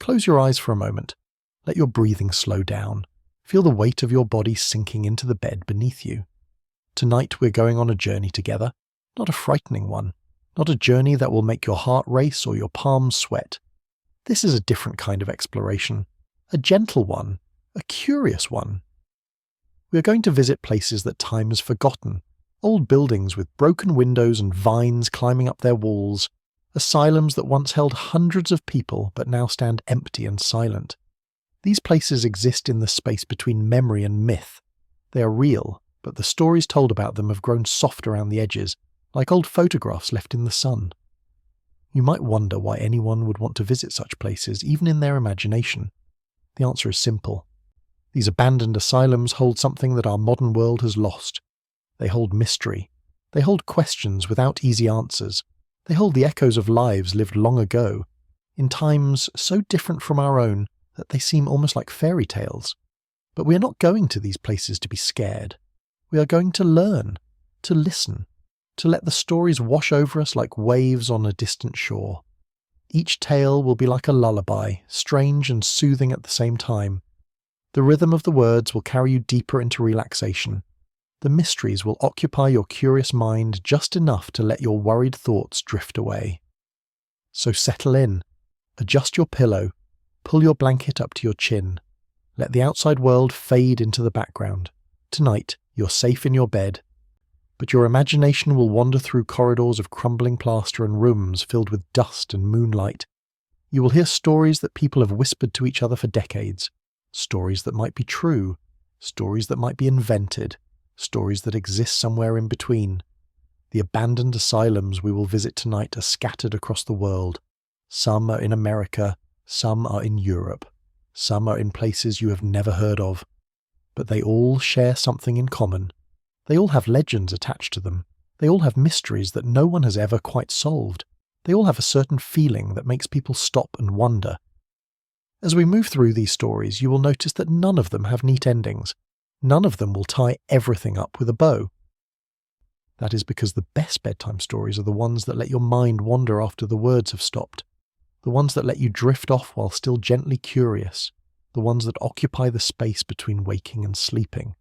Close your eyes for a moment. Let your breathing slow down. Feel the weight of your body sinking into the bed beneath you. Tonight we're going on a journey together, not a frightening one, not a journey that will make your heart race or your palms sweat. This is a different kind of exploration, a gentle one, a curious one. We are going to visit places that time has forgotten, old buildings with broken windows and vines climbing up their walls, asylums that once held hundreds of people but now stand empty and silent. These places exist in the space between memory and myth. They are real, but the stories told about them have grown soft around the edges, like old photographs left in the sun. You might wonder why anyone would want to visit such places, even in their imagination. The answer is simple. These abandoned asylums hold something that our modern world has lost. They hold mystery. They hold questions without easy answers. They hold the echoes of lives lived long ago, in times so different from our own that they seem almost like fairy tales. But we are not going to these places to be scared. We are going to learn, to listen, to let the stories wash over us like waves on a distant shore. Each tale will be like a lullaby, strange and soothing at the same time. The rhythm of the words will carry you deeper into relaxation. The mysteries will occupy your curious mind just enough to let your worried thoughts drift away. So settle in, adjust your pillow, pull your blanket up to your chin. Let the outside world fade into the background. Tonight, you're safe in your bed, but your imagination will wander through corridors of crumbling plaster and rooms filled with dust and moonlight. You will hear stories that people have whispered to each other for decades, stories that might be true, stories that might be invented, stories that exist somewhere in between. The abandoned asylums we will visit tonight are scattered across the world. Some are in America, some are in Europe, some are in places you have never heard of. But they all share something in common. They all have legends attached to them. They all have mysteries that no one has ever quite solved. They all have a certain feeling that makes people stop and wonder. As we move through these stories, you will notice that none of them have neat endings. None of them will tie everything up with a bow. That is because the best bedtime stories are the ones that let your mind wander after the words have stopped. The ones that let you drift off while still gently curious. The ones that occupy the space between waking and sleeping.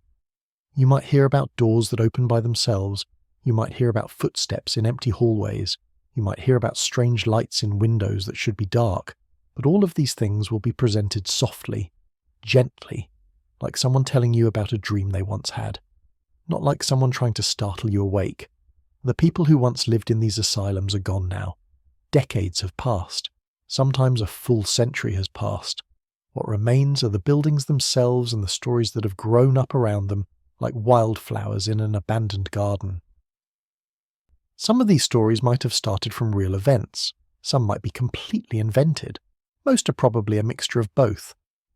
You might hear about doors that open by themselves. You might hear about footsteps in empty hallways. You might hear about strange lights in windows that should be dark. But all of these things will be presented softly, gently, like someone telling you about a dream they once had. Not like someone trying to startle you awake. The people who once lived in these asylums are gone now. Decades have passed. Sometimes a full century has passed. What remains are the buildings themselves and the stories that have grown up around them like wildflowers in an abandoned garden. Some of these stories might have started from real events. Some might be completely invented. Most are probably a mixture of both.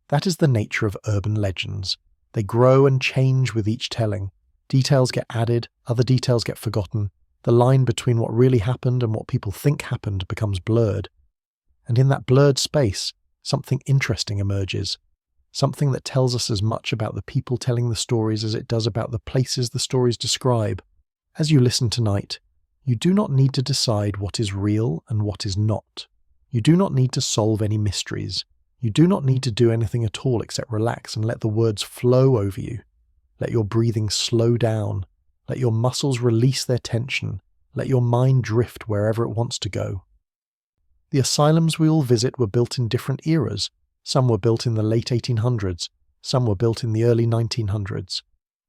That is the nature of urban legends. They grow and change with each telling. Details get added, other details get forgotten. The line between what really happened and what people think happened becomes blurred. And in that blurred space, something interesting emerges. Something that tells us as much about the people telling the stories as it does about the places the stories describe. As you listen tonight, you do not need to decide what is real and what is not. You do not need to solve any mysteries. You do not need to do anything at all except relax and let the words flow over you. Let your breathing slow down. Let your muscles release their tension. Let your mind drift wherever it wants to go. The asylums we will visit were built in different eras. Some were built in the late 1800s. Some were built in the early 1900s.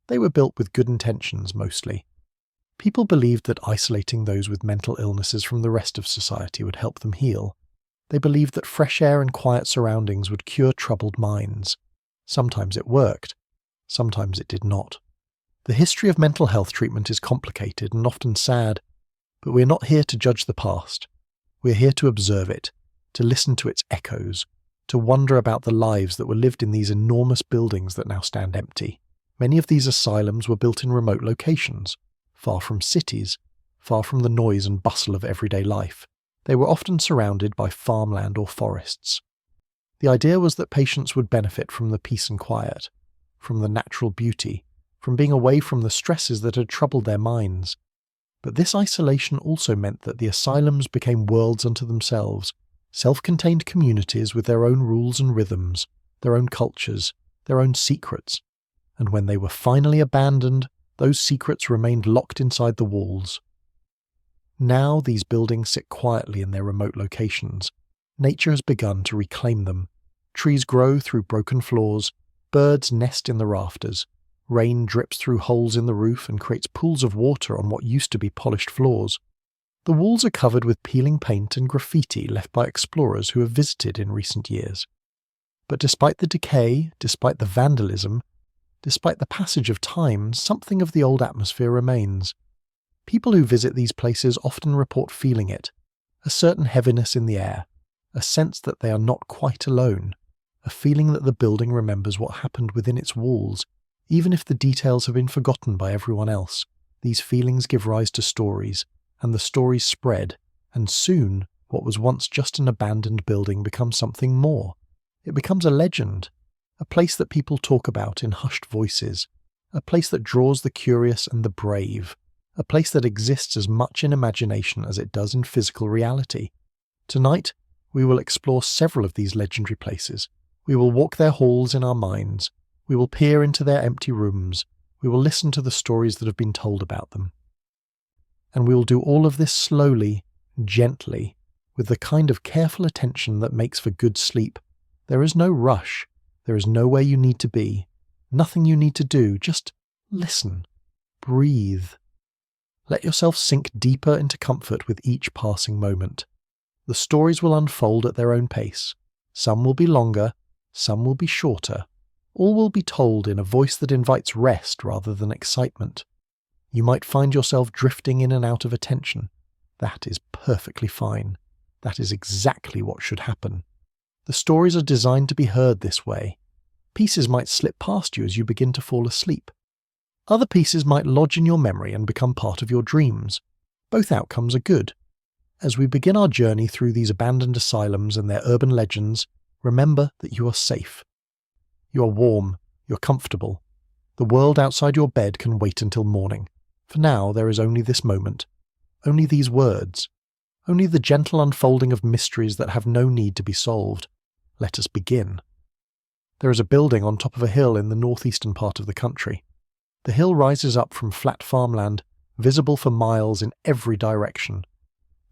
They were built with good intentions, mostly. People believed that isolating those with mental illnesses from the rest of society would help them heal. They believed that fresh air and quiet surroundings would cure troubled minds. Sometimes it worked. Sometimes it did not. The history of mental health treatment is complicated and often sad, but we are not here to judge the past. We are here to observe it, to listen to its echoes, to wonder about the lives that were lived in these enormous buildings that now stand empty. Many of these asylums were built in remote locations, far from cities, far from the noise and bustle of everyday life. They were often surrounded by farmland or forests. The idea was that patients would benefit from the peace and quiet, from the natural beauty, from being away from the stresses that had troubled their minds. But this isolation also meant that the asylums became worlds unto themselves, self-contained communities with their own rules and rhythms, their own cultures, their own secrets, and when they were finally abandoned, those secrets remained locked inside the walls. Now these buildings sit quietly in their remote locations. Nature has begun to reclaim them. Trees grow through broken floors, birds nest in the rafters, rain drips through holes in the roof and creates pools of water on what used to be polished floors. The walls are covered with peeling paint and graffiti left by explorers who have visited in recent years. But despite the decay, despite the vandalism, despite the passage of time, something of the old atmosphere remains. People who visit these places often report feeling it, a certain heaviness in the air, a sense that they are not quite alone, a feeling that the building remembers what happened within its walls, even if the details have been forgotten by everyone else. These feelings give rise to stories, and the stories spread, and soon what was once just an abandoned building becomes something more. It becomes a legend, a place that people talk about in hushed voices, a place that draws the curious and the brave, a place that exists as much in imagination as it does in physical reality. Tonight, we will explore several of these legendary places. We will walk their halls in our minds. We will peer into their empty rooms. We will listen to the stories that have been told about them. And we will do all of this slowly, gently, with the kind of careful attention that makes for good sleep. There is no rush. There is nowhere you need to be. Nothing you need to do. Just listen. Breathe. Let yourself sink deeper into comfort with each passing moment. The stories will unfold at their own pace. Some will be longer, some will be shorter. All will be told in a voice that invites rest rather than excitement. You might find yourself drifting in and out of attention. That is perfectly fine. That is exactly what should happen. The stories are designed to be heard this way. Pieces might slip past you as you begin to fall asleep. Other pieces might lodge in your memory and become part of your dreams. Both outcomes are good. As we begin our journey through these abandoned asylums and their urban legends, remember that you are safe. You are warm, you're comfortable. The world outside your bed can wait until morning. For now, there is only this moment, only these words, only the gentle unfolding of mysteries that have no need to be solved. Let us begin. There is a building on top of a hill in the northeastern part of the country. The hill rises up from flat farmland, visible for miles in every direction.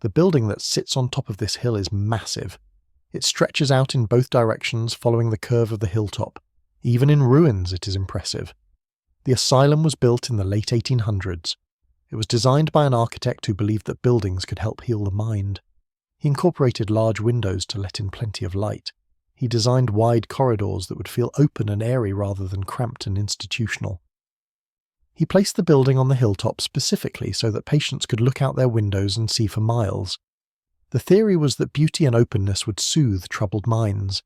The building that sits on top of this hill is massive. It stretches out in both directions following the curve of the hilltop. Even in ruins, it is impressive. The asylum was built in the late 1800s. It was designed by an architect who believed that buildings could help heal the mind. He incorporated large windows to let in plenty of light. He designed wide corridors that would feel open and airy rather than cramped and institutional. He placed the building on the hilltop specifically so that patients could look out their windows and see for miles. The theory was that beauty and openness would soothe troubled minds,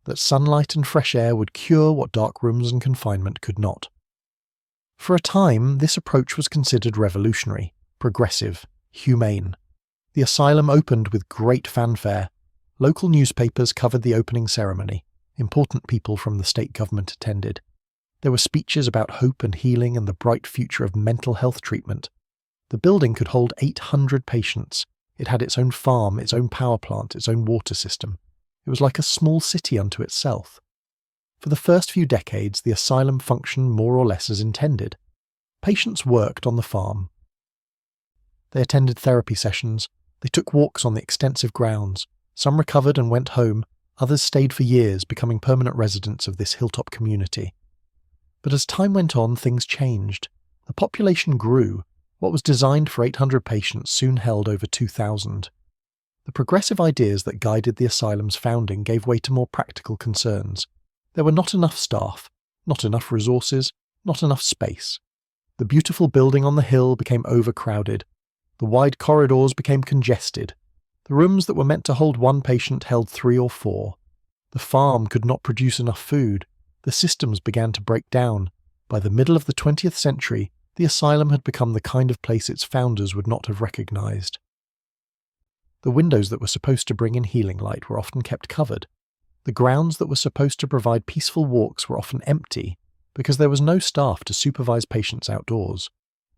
that sunlight and fresh air would cure what dark rooms and confinement could not. For a time, this approach was considered revolutionary, progressive, humane. The asylum opened with great fanfare. Local newspapers covered the opening ceremony. Important people from the state government attended. There were speeches about hope and healing and the bright future of mental health treatment. The building could hold 800 patients. It had its own farm, its own power plant, its own water system. It was like a small city unto itself. For the first few decades, the asylum functioned more or less as intended. Patients worked on the farm. They attended therapy sessions. They took walks on the extensive grounds. Some recovered and went home. Others stayed for years, becoming permanent residents of this hilltop community. But as time went on, things changed. The population grew. What was designed for 800 patients soon held over 2,000. The progressive ideas that guided the asylum's founding gave way to more practical concerns. There were not enough staff, not enough resources, not enough space. The beautiful building on the hill became overcrowded. The wide corridors became congested. The rooms that were meant to hold one patient held 3 or 4. The farm could not produce enough food. The systems began to break down. By the middle of the 20th century, the asylum had become the kind of place its founders would not have recognized. The windows that were supposed to bring in healing light were often kept covered. The grounds that were supposed to provide peaceful walks were often empty, because there was no staff to supervise patients outdoors.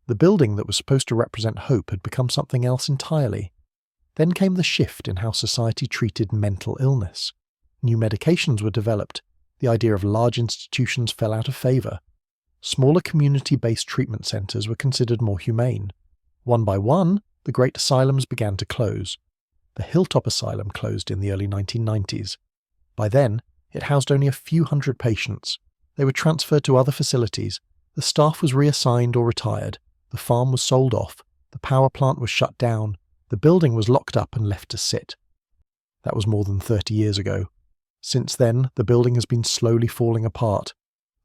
The building that was supposed to represent hope had become something else entirely. Then came the shift in how society treated mental illness. New medications were developed. The idea of large institutions fell out of favour. Smaller community-based treatment centres were considered more humane. One by one, the great asylums began to close. The Hilltop Asylum closed in the early 1990s. By then, it housed only a few hundred patients. They were transferred to other facilities. The staff was reassigned or retired. The farm was sold off. The power plant was shut down. The building was locked up and left to sit. That was more than 30 years ago. Since then, the building has been slowly falling apart.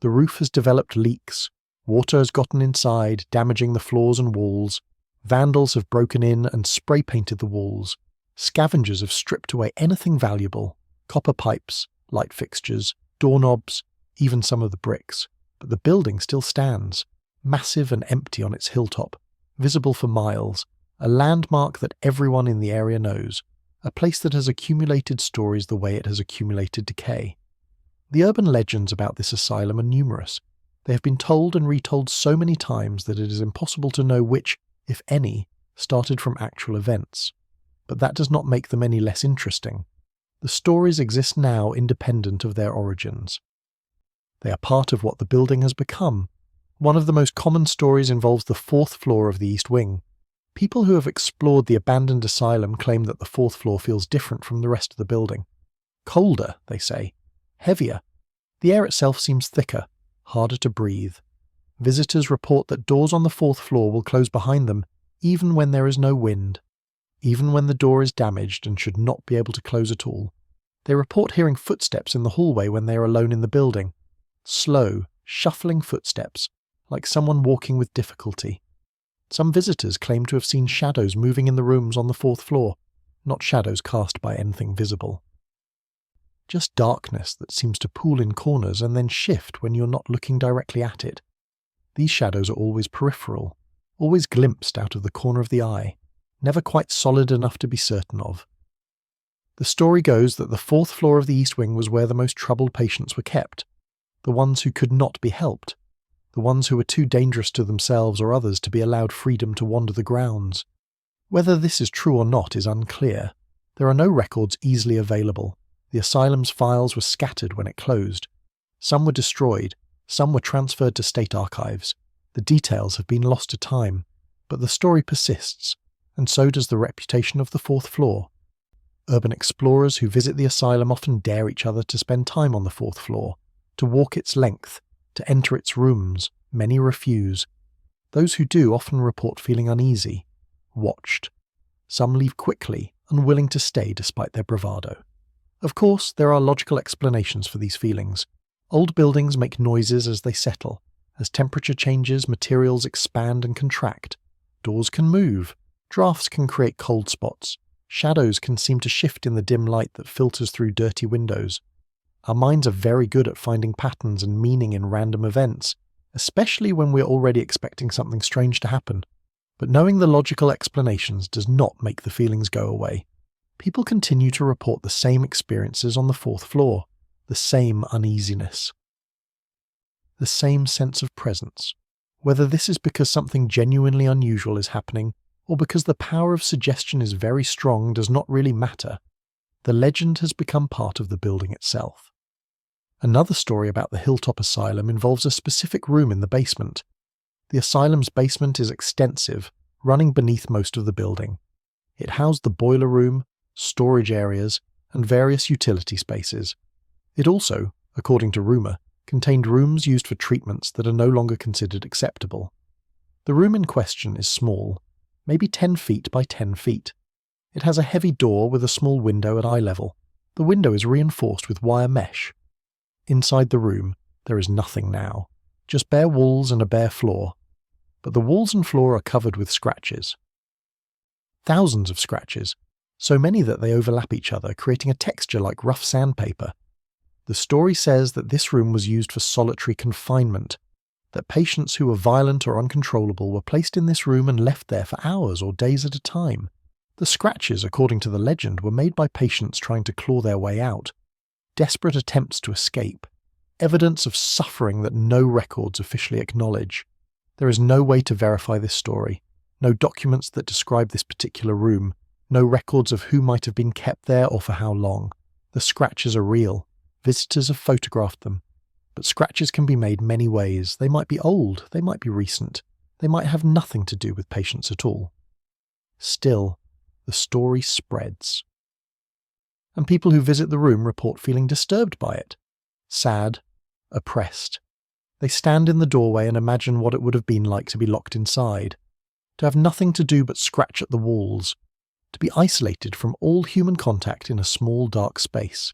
The roof has developed leaks. Water has gotten inside, damaging the floors and walls. Vandals have broken in and spray-painted the walls. Scavengers have stripped away anything valuable. Copper pipes, light fixtures, doorknobs, even some of the bricks. But the building still stands, massive and empty on its hilltop, visible for miles, a landmark that everyone in the area knows, a place that has accumulated stories the way it has accumulated decay. The urban legends about this asylum are numerous. They have been told and retold so many times that it is impossible to know which, if any, started from actual events. But that does not make them any less interesting. The stories exist now independent of their origins. They are part of what the building has become. One of the most common stories involves the fourth floor of the East Wing. People who have explored the abandoned asylum claim that the fourth floor feels different from the rest of the building. Colder, they say. Heavier. The air itself seems thicker, harder to breathe. Visitors report that doors on the fourth floor will close behind them even when there is no wind, even when the door is damaged and should not be able to close at all. They report hearing footsteps in the hallway when they are alone in the building. Slow, shuffling footsteps, like someone walking with difficulty. Some visitors claim to have seen shadows moving in the rooms on the fourth floor, not shadows cast by anything visible. Just darkness that seems to pool in corners and then shift when you're not looking directly at it. These shadows are always peripheral, always glimpsed out of the corner of the eye, never quite solid enough to be certain of. The story goes that the fourth floor of the East Wing was where the most troubled patients were kept, the ones who could not be helped, the ones who were too dangerous to themselves or others to be allowed freedom to wander the grounds. Whether this is true or not is unclear. There are no records easily available. The asylum's files were scattered when it closed. Some were destroyed, some were transferred to state archives. The details have been lost to time, but the story persists, and so does the reputation of the fourth floor. Urban explorers who visit the asylum often dare each other to spend time on the fourth floor, to walk its length, to enter its rooms. Many refuse. Those who do often report feeling uneasy, watched. Some leave quickly, unwilling to stay despite their bravado. Of course, there are logical explanations for these feelings. Old buildings make noises as they settle. As temperature changes, materials expand and contract. Doors can move. Drafts can create cold spots. Shadows can seem to shift in the dim light that filters through dirty windows. Our minds are very good at finding patterns and meaning in random events, especially when we're already expecting something strange to happen. But knowing the logical explanations does not make the feelings go away. People continue to report the same experiences on the fourth floor, the same uneasiness, the same sense of presence. Whether this is because something genuinely unusual is happening, or because the power of suggestion is very strong, does not really matter. The legend has become part of the building itself. Another story about the Hilltop Asylum involves a specific room in the basement. The asylum's basement is extensive, running beneath most of the building. It housed the boiler room, storage areas, and various utility spaces. It also, according to rumour, contained rooms used for treatments that are no longer considered acceptable. The room in question is small, maybe 10 feet by 10 feet. It has a heavy door with a small window at eye level. The window is reinforced with wire mesh. Inside the room, there is nothing now, just bare walls and a bare floor. But the walls and floor are covered with scratches. Thousands of scratches, so many that they overlap each other, creating a texture like rough sandpaper. The story says that this room was used for solitary confinement, that patients who were violent or uncontrollable were placed in this room and left there for hours or days at a time. The scratches, according to the legend, were made by patients trying to claw their way out, desperate attempts to escape, evidence of suffering that no records officially acknowledge. There is no way to verify this story, no documents that describe this particular room, No records of who might have been kept there or for how long. The scratches are real. Visitors have photographed them. But scratches can be made many ways. They might be old, they might be recent, they might have nothing to do with patients at all. Still, the story spreads. And people who visit the room report feeling disturbed by it, sad, oppressed. They stand in the doorway and imagine what it would have been like to be locked inside, to have nothing to do but scratch at the walls, to be isolated from all human contact in a small dark space.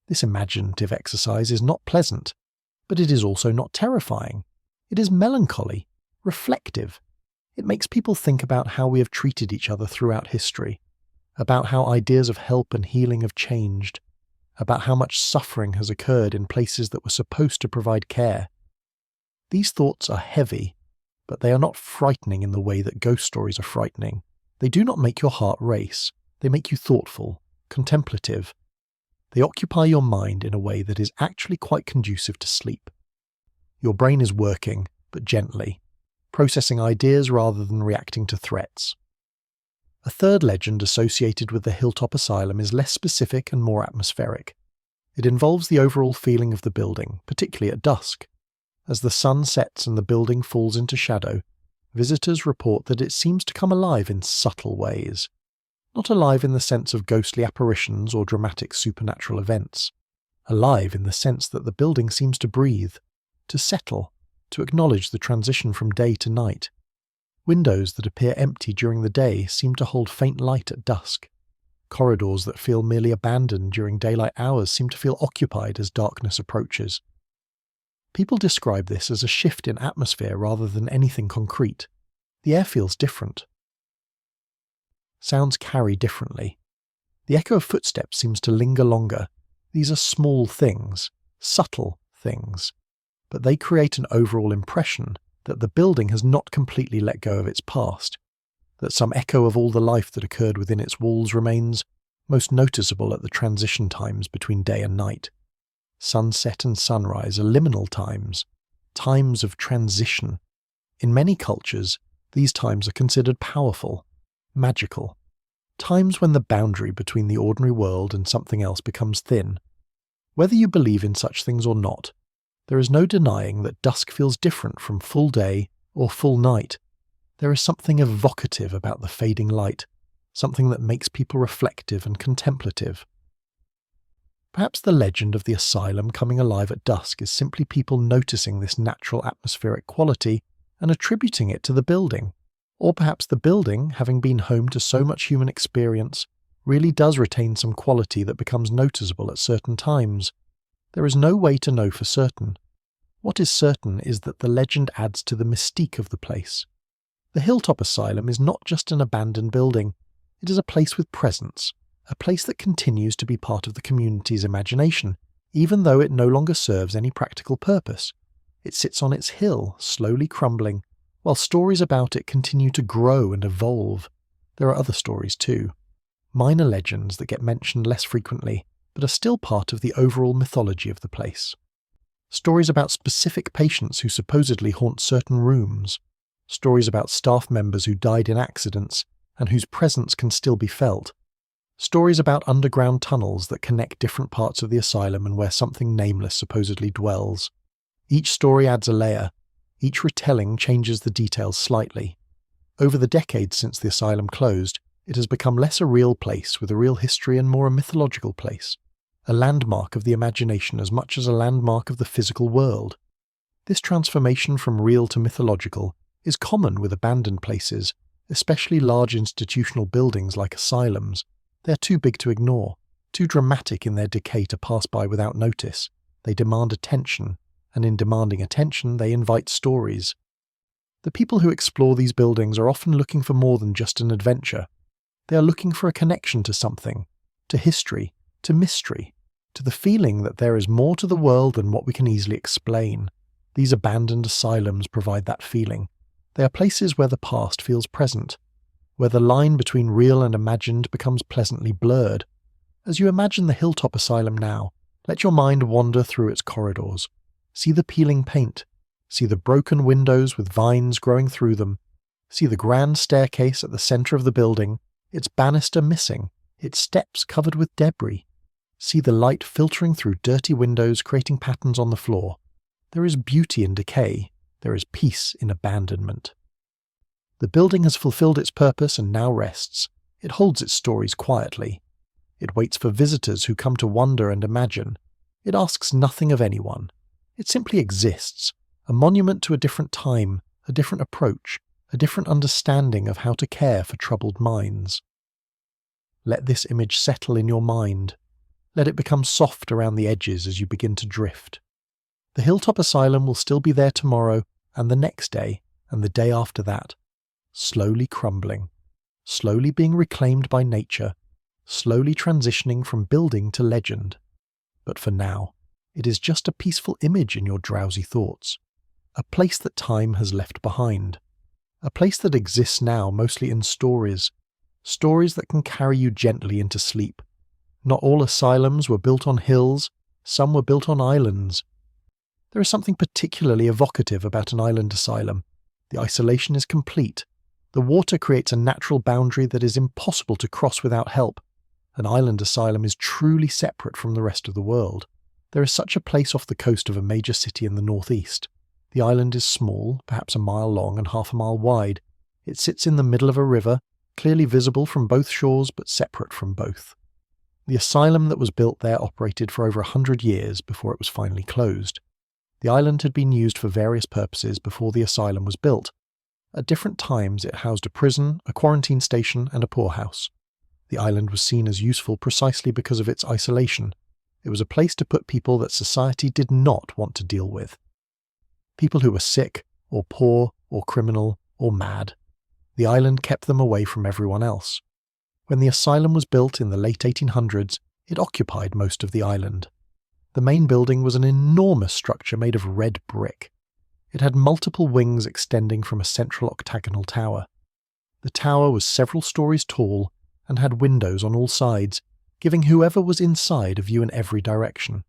This imaginative exercise is not pleasant, but it is also not terrifying. It is melancholy, reflective. It makes people think about how we have treated each other throughout history, about how ideas of help and healing have changed, about how much suffering has occurred in places that were supposed to provide care. These thoughts are heavy, but they are not frightening in the way that ghost stories are frightening. They do not make your heart race. They make you thoughtful, contemplative. They occupy your mind in a way that is actually quite conducive to sleep. Your brain is working, but gently, processing ideas rather than reacting to threats. A third legend associated with the Hilltop Asylum is less specific and more atmospheric. It involves the overall feeling of the building, particularly at dusk. As the sun sets and the building falls into shadow, visitors report that it seems to come alive in subtle ways. Not alive in the sense of ghostly apparitions or dramatic supernatural events. Alive in the sense that the building seems to breathe, to settle, to acknowledge the transition from day to night. Windows that appear empty during the day seem to hold faint light at dusk. Corridors that feel merely abandoned during daylight hours seem to feel occupied as darkness approaches. People describe this as a shift in atmosphere rather than anything concrete. The air feels different. Sounds carry differently. The echo of footsteps seems to linger longer. These are small things, subtle things, but they create an overall impression that the building has not completely let go of its past, that some echo of all the life that occurred within its walls remains, most noticeable at the transition times between day and night. Sunset and sunrise are liminal times, times of transition. In many cultures, these times are considered powerful, magical, times when the boundary between the ordinary world and something else becomes thin. Whether you believe in such things or not, there is no denying that dusk feels different from full day or full night. There is something evocative about the fading light, something that makes people reflective and contemplative. Perhaps the legend of the asylum coming alive at dusk is simply people noticing this natural atmospheric quality and attributing it to the building. Or perhaps the building, having been home to so much human experience, really does retain some quality that becomes noticeable at certain times. There is no way to know for certain. What is certain is that the legend adds to the mystique of the place. The Hilltop Asylum is not just an abandoned building. It is a place with presence, a place that continues to be part of the community's imagination, even though it no longer serves any practical purpose. It sits on its hill, slowly crumbling, while stories about it continue to grow and evolve. There are other stories too. Minor legends that get mentioned less frequently, but are still part of the overall mythology of the place. Stories about specific patients who supposedly haunt certain rooms. Stories about staff members who died in accidents and whose presence can still be felt. Stories about underground tunnels that connect different parts of the asylum and where something nameless supposedly dwells. Each story adds a layer. Each retelling changes the details slightly. Over the decades since the asylum closed, it has become less a real place with a real history and more a mythological place, a landmark of the imagination as much as a landmark of the physical world. This transformation from real to mythological is common with abandoned places, especially large institutional buildings like asylums. They are too big to ignore, too dramatic in their decay to pass by without notice. They demand attention, and in demanding attention they invite stories. The people who explore these buildings are often looking for more than just an adventure. They are looking for a connection to something, to history, to mystery, to the feeling that there is more to the world than what we can easily explain. These abandoned asylums provide that feeling. They are places where the past feels present, where the line between real and imagined becomes pleasantly blurred. As you imagine the Hilltop Asylum now, let your mind wander through its corridors. See the peeling paint. See the broken windows with vines growing through them. See the grand staircase at the center of the building, its banister missing, its steps covered with debris. See the light filtering through dirty windows, creating patterns on the floor. There is beauty in decay. There is peace in abandonment. The building has fulfilled its purpose and now rests. It holds its stories quietly. It waits for visitors who come to wonder and imagine. It asks nothing of anyone. It simply exists, a monument to a different time, a different approach, a different understanding of how to care for troubled minds. Let this image settle in your mind. Let it become soft around the edges as you begin to drift. The Hilltop Asylum will still be there tomorrow, and the next day, and the day after that, slowly crumbling, slowly being reclaimed by nature, slowly transitioning from building to legend. But for now, it is just a peaceful image in your drowsy thoughts, a place that time has left behind, a place that exists now mostly in stories, stories that can carry you gently into sleep. Not all asylums were built on hills, some were built on islands. There is something particularly evocative about an island asylum. The isolation is complete. The water creates a natural boundary that is impossible to cross without help. An island asylum is truly separate from the rest of the world. There is such a place off the coast of a major city in the northeast. The island is small, perhaps a mile long and half a mile wide. It sits in the middle of a river, clearly visible from both shores but separate from both. The asylum that was built there operated for over 100 years before it was finally closed. The island had been used for various purposes before the asylum was built. At different times it housed a prison, a quarantine station, and a poorhouse. The island was seen as useful precisely because of its isolation. It was a place to put people that society did not want to deal with. People who were sick, or poor, or criminal, or mad. The island kept them away from everyone else. When the asylum was built in the late 1800s, it occupied most of the island. The main building was an enormous structure made of red brick. It had multiple wings extending from a central octagonal tower. The tower was several stories tall and had windows on all sides, giving whoever was inside a view in every direction.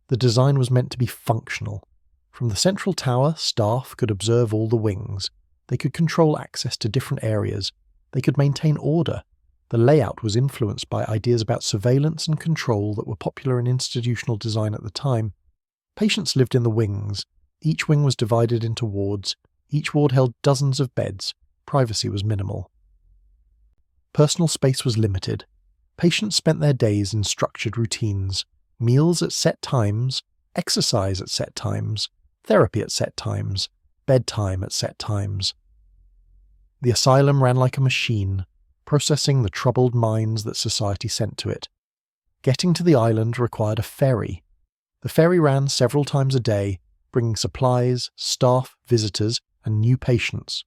The design was meant to be functional. From the central tower, staff could observe all the wings. They could control access to different areas. They could maintain order. The layout was influenced by ideas about surveillance and control that were popular in institutional design at the time. Patients lived in the wings. Each wing was divided into wards. Each ward held dozens of beds. Privacy was minimal. Personal space was limited. Patients spent their days in structured routines. Meals at set times, exercise at set times, therapy at set times, bedtime at set times. The asylum ran like a machine, processing the troubled minds that society sent to it. Getting to the island required a ferry. The ferry ran several times a day, bringing supplies, staff, visitors, and new patients.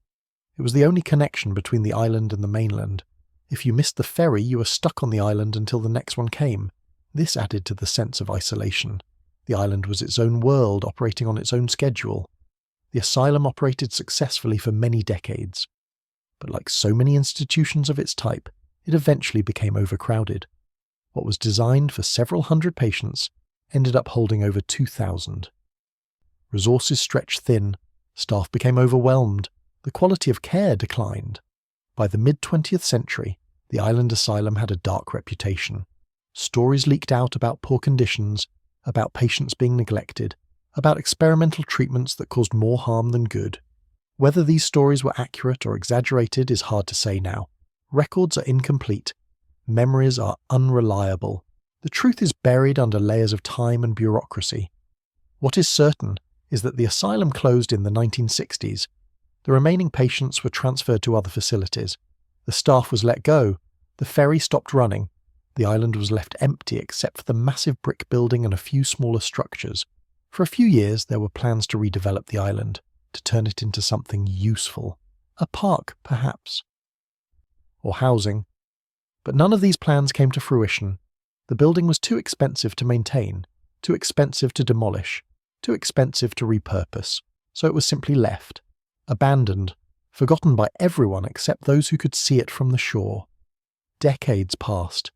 It was the only connection between the island and the mainland. If you missed the ferry, you were stuck on the island until the next one came. This added to the sense of isolation. The island was its own world, operating on its own schedule. The asylum operated successfully for many decades. But like so many institutions of its type, it eventually became overcrowded. What was designed for several hundred patients ended up holding over 2,000. Resources stretched thin, staff became overwhelmed, the quality of care declined. By the mid-20th century, the island asylum had a dark reputation. Stories leaked out about poor conditions, about patients being neglected, about experimental treatments that caused more harm than good. Whether these stories were accurate or exaggerated is hard to say now. Records are incomplete. Memories are unreliable. The truth is buried under layers of time and bureaucracy. What is certain is that the asylum closed in the 1960s. The remaining patients were transferred to other facilities. The staff was let go. The ferry stopped running. The island was left empty except for the massive brick building and a few smaller structures. For a few years, there were plans to redevelop the island, to turn it into something useful. A park, perhaps. Or housing. But none of these plans came to fruition. The building was too expensive to maintain, too expensive to demolish, too expensive to repurpose, so it was simply left, abandoned, forgotten by everyone except those who could see it from the shore. Decades passed.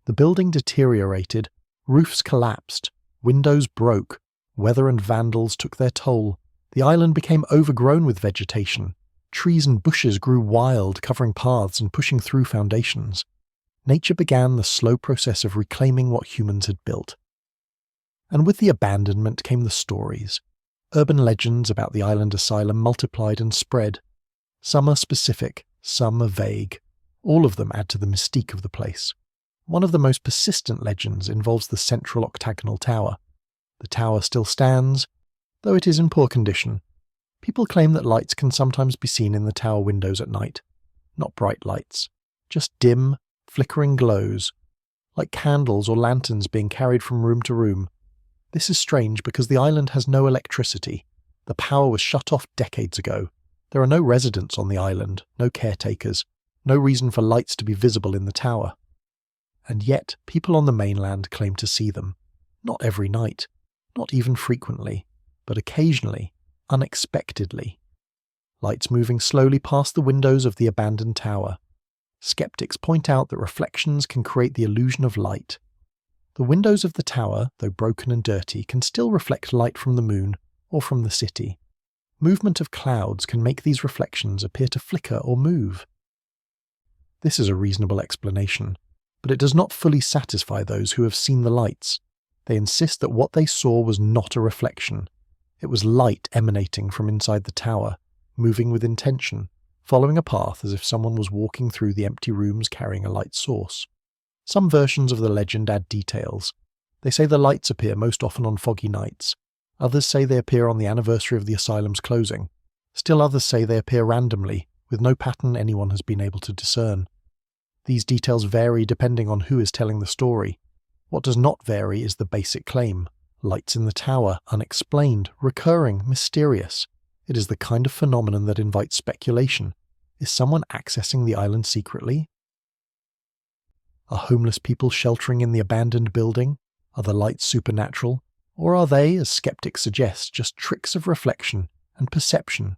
The building deteriorated, roofs collapsed, windows broke, weather and vandals took their toll. The island became overgrown with vegetation. Trees and bushes grew wild, covering paths and pushing through foundations. Nature began the slow process of reclaiming what humans had built. And with the abandonment came the stories. Urban legends about the island asylum multiplied and spread. Some are specific, some are vague. All of them add to the mystique of the place. One of the most persistent legends involves the central octagonal tower. The tower still stands, though it is in poor condition. People claim that lights can sometimes be seen in the tower windows at night. Not bright lights, just dim, flickering glows, like candles or lanterns being carried from room to room. This is strange because the island has no electricity. The power was shut off decades ago. There are no residents on the island, no caretakers, no reason for lights to be visible in the tower. And yet, people on the mainland claim to see them. Not every night, not even frequently, but occasionally, unexpectedly. Lights moving slowly past the windows of the abandoned tower. Skeptics point out that reflections can create the illusion of light. The windows of the tower, though broken and dirty, can still reflect light from the moon or from the city. Movement of clouds can make these reflections appear to flicker or move. This is a reasonable explanation, but it does not fully satisfy those who have seen the lights. They insist that what they saw was not a reflection. It was light emanating from inside the tower, moving with intention, following a path as if someone was walking through the empty rooms carrying a light source. Some versions of the legend add details. They say the lights appear most often on foggy nights. Others say they appear on the anniversary of the asylum's closing. Still others say they appear randomly, with no pattern anyone has been able to discern. These details vary depending on who is telling the story. What does not vary is the basic claim. Lights in the tower, unexplained, recurring, mysterious. It is the kind of phenomenon that invites speculation. Is someone accessing the island secretly? Are homeless people sheltering in the abandoned building? Are the lights supernatural? Or are they, as skeptics suggest, just tricks of reflection and perception?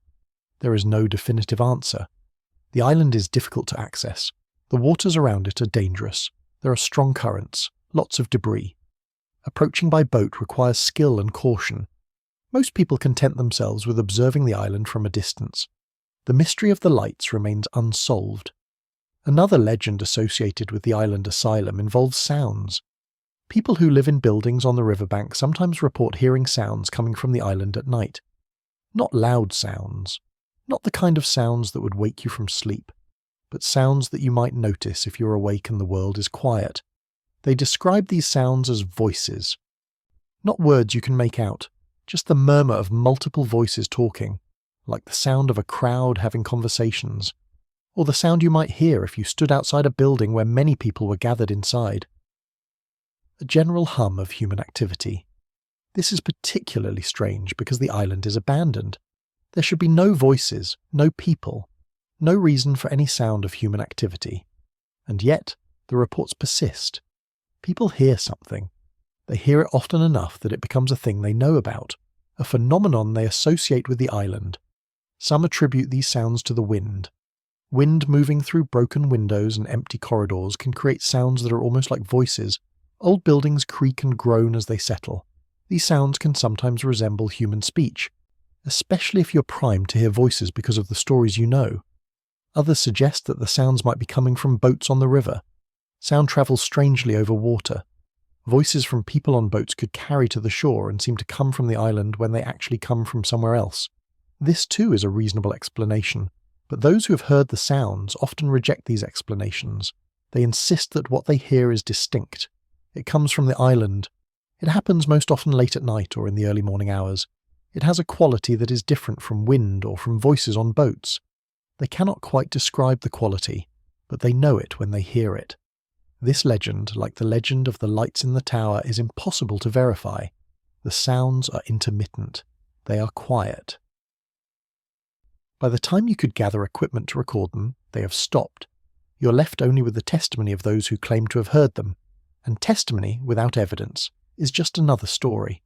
There is no definitive answer. The island is difficult to access. The waters around it are dangerous. There are strong currents, lots of debris. Approaching by boat requires skill and caution. Most people content themselves with observing the island from a distance. The mystery of the lights remains unsolved. Another legend associated with the island asylum involves sounds. People who live in buildings on the riverbank sometimes report hearing sounds coming from the island at night. Not loud sounds, not the kind of sounds that would wake you from sleep, but sounds that you might notice if you're awake and the world is quiet. They describe these sounds as voices. Not words you can make out, just the murmur of multiple voices talking, like the sound of a crowd having conversations, or the sound you might hear if you stood outside a building where many people were gathered inside. A general hum of human activity. This is particularly strange because the island is abandoned. There should be no voices, no people, no reason for any sound of human activity. And yet, the reports persist. People hear something. They hear it often enough that it becomes a thing they know about, a phenomenon they associate with the island. Some attribute these sounds to the wind. Wind moving through broken windows and empty corridors can create sounds that are almost like voices. Old buildings creak and groan as they settle. These sounds can sometimes resemble human speech, especially if you're primed to hear voices because of the stories you know. Others suggest that the sounds might be coming from boats on the river. Sound travels strangely over water. Voices from people on boats could carry to the shore and seem to come from the island when they actually come from somewhere else. This too is a reasonable explanation, but those who have heard the sounds often reject these explanations. They insist that what they hear is distinct. It comes from the island. It happens most often late at night or in the early morning hours. It has a quality that is different from wind or from voices on boats. They cannot quite describe the quality, but they know it when they hear it. This legend, like the legend of the lights in the tower, is impossible to verify. The sounds are intermittent. They are quiet. By the time you could gather equipment to record them, they have stopped. You're left only with the testimony of those who claim to have heard them, and testimony without evidence is just another story.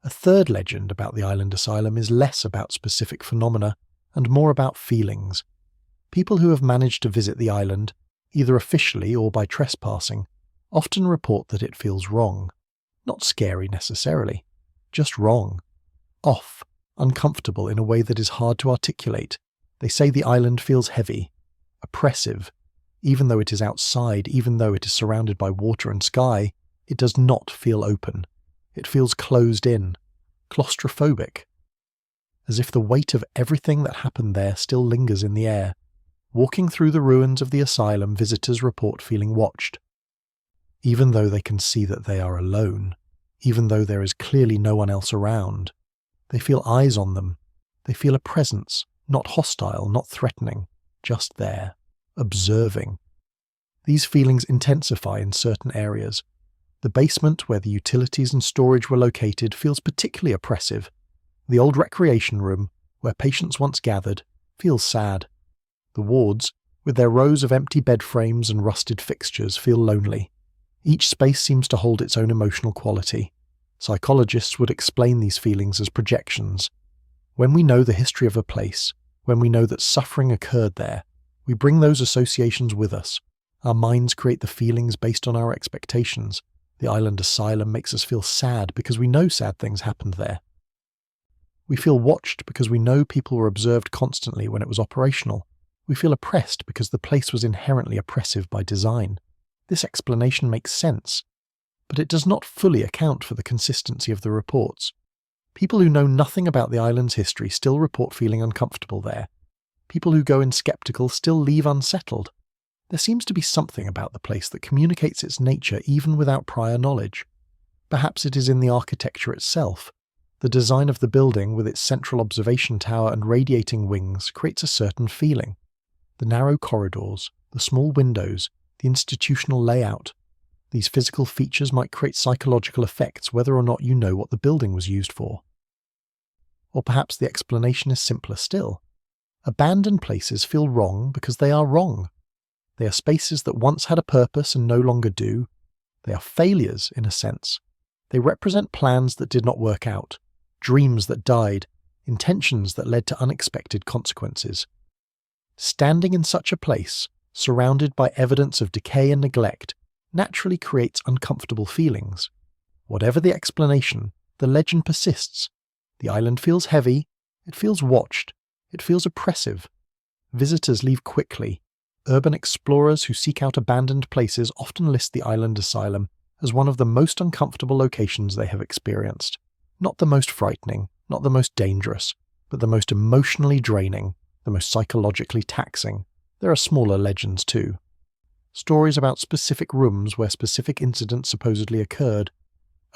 A third legend about the island asylum is less about specific phenomena and more about feelings. People who have managed to visit the island, either officially or by trespassing, often report that it feels wrong. Not scary necessarily, just wrong. Off, uncomfortable in a way that is hard to articulate. They say the island feels heavy, oppressive. Even though it is outside, even though it is surrounded by water and sky, it does not feel open. It feels closed in, claustrophobic, as if the weight of everything that happened there still lingers in the air. Walking through the ruins of the asylum, visitors report feeling watched. Even though they can see that they are alone, even though there is clearly no one else around, they feel eyes on them. They feel a presence, not hostile, not threatening, just there, observing. These feelings intensify in certain areas. The basement where the utilities and storage were located feels particularly oppressive. The old recreation room, where patients once gathered, feels sad. The wards, with their rows of empty bed frames and rusted fixtures, feel lonely. Each space seems to hold its own emotional quality. Psychologists would explain these feelings as projections. When we know the history of a place, when we know that suffering occurred there, we bring those associations with us. Our minds create the feelings based on our expectations. The island asylum makes us feel sad because we know sad things happened there. We feel watched because we know people were observed constantly when it was operational. We feel oppressed because the place was inherently oppressive by design. This explanation makes sense, but it does not fully account for the consistency of the reports. People who know nothing about the island's history still report feeling uncomfortable there. People who go in skeptical still leave unsettled. There seems to be something about the place that communicates its nature even without prior knowledge. Perhaps it is in the architecture itself. The design of the building, with its central observation tower and radiating wings, creates a certain feeling. The narrow corridors, the small windows, the institutional layout. These physical features might create psychological effects whether or not you know what the building was used for. Or perhaps the explanation is simpler still. Abandoned places feel wrong because they are wrong. They are spaces that once had a purpose and no longer do. They are failures, in a sense. They represent plans that did not work out, dreams that died, intentions that led to unexpected consequences. Standing in such a place, surrounded by evidence of decay and neglect, naturally creates uncomfortable feelings. Whatever the explanation, the legend persists. The island feels heavy, it feels watched, it feels oppressive. Visitors leave quickly. Urban explorers who seek out abandoned places often list the island asylum as one of the most uncomfortable locations they have experienced. Not the most frightening, not the most dangerous, but the most emotionally draining, the most psychologically taxing. There are smaller legends too. Stories about specific rooms where specific incidents supposedly occurred.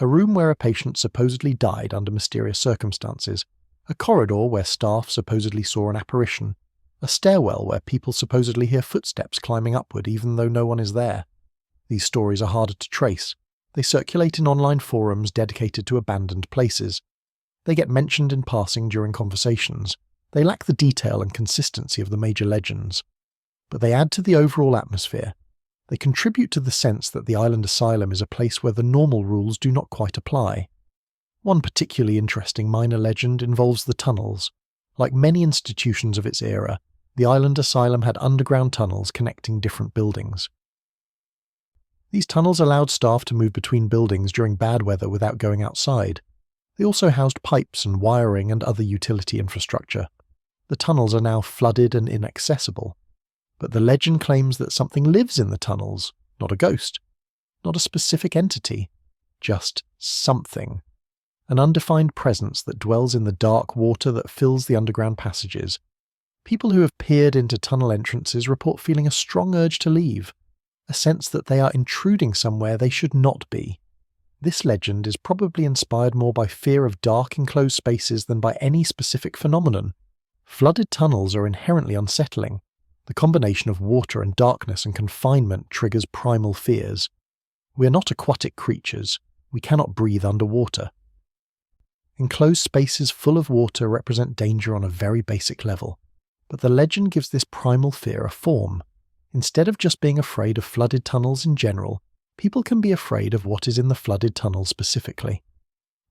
A room where a patient supposedly died under mysterious circumstances. A corridor where staff supposedly saw an apparition. A stairwell where people supposedly hear footsteps climbing upward even though no one is there. These stories are harder to trace. They circulate in online forums dedicated to abandoned places. They get mentioned in passing during conversations. They lack the detail and consistency of the major legends. But they add to the overall atmosphere. They contribute to the sense that the island asylum is a place where the normal rules do not quite apply. One particularly interesting minor legend involves the tunnels. Like many institutions of its era, the island asylum had underground tunnels connecting different buildings. These tunnels allowed staff to move between buildings during bad weather without going outside. They also housed pipes and wiring and other utility infrastructure. The tunnels are now flooded and inaccessible. But the legend claims that something lives in the tunnels, not a ghost, not a specific entity, just something. An undefined presence that dwells in the dark water that fills the underground passages. People who have peered into tunnel entrances report feeling a strong urge to leave, a sense that they are intruding somewhere they should not be. This legend is probably inspired more by fear of dark enclosed spaces than by any specific phenomenon. Flooded tunnels are inherently unsettling. The combination of water and darkness and confinement triggers primal fears. We are not aquatic creatures. We cannot breathe underwater. Enclosed spaces full of water represent danger on a very basic level, but the legend gives this primal fear a form. Instead of just being afraid of flooded tunnels in general, people can be afraid of what is in the flooded tunnel specifically.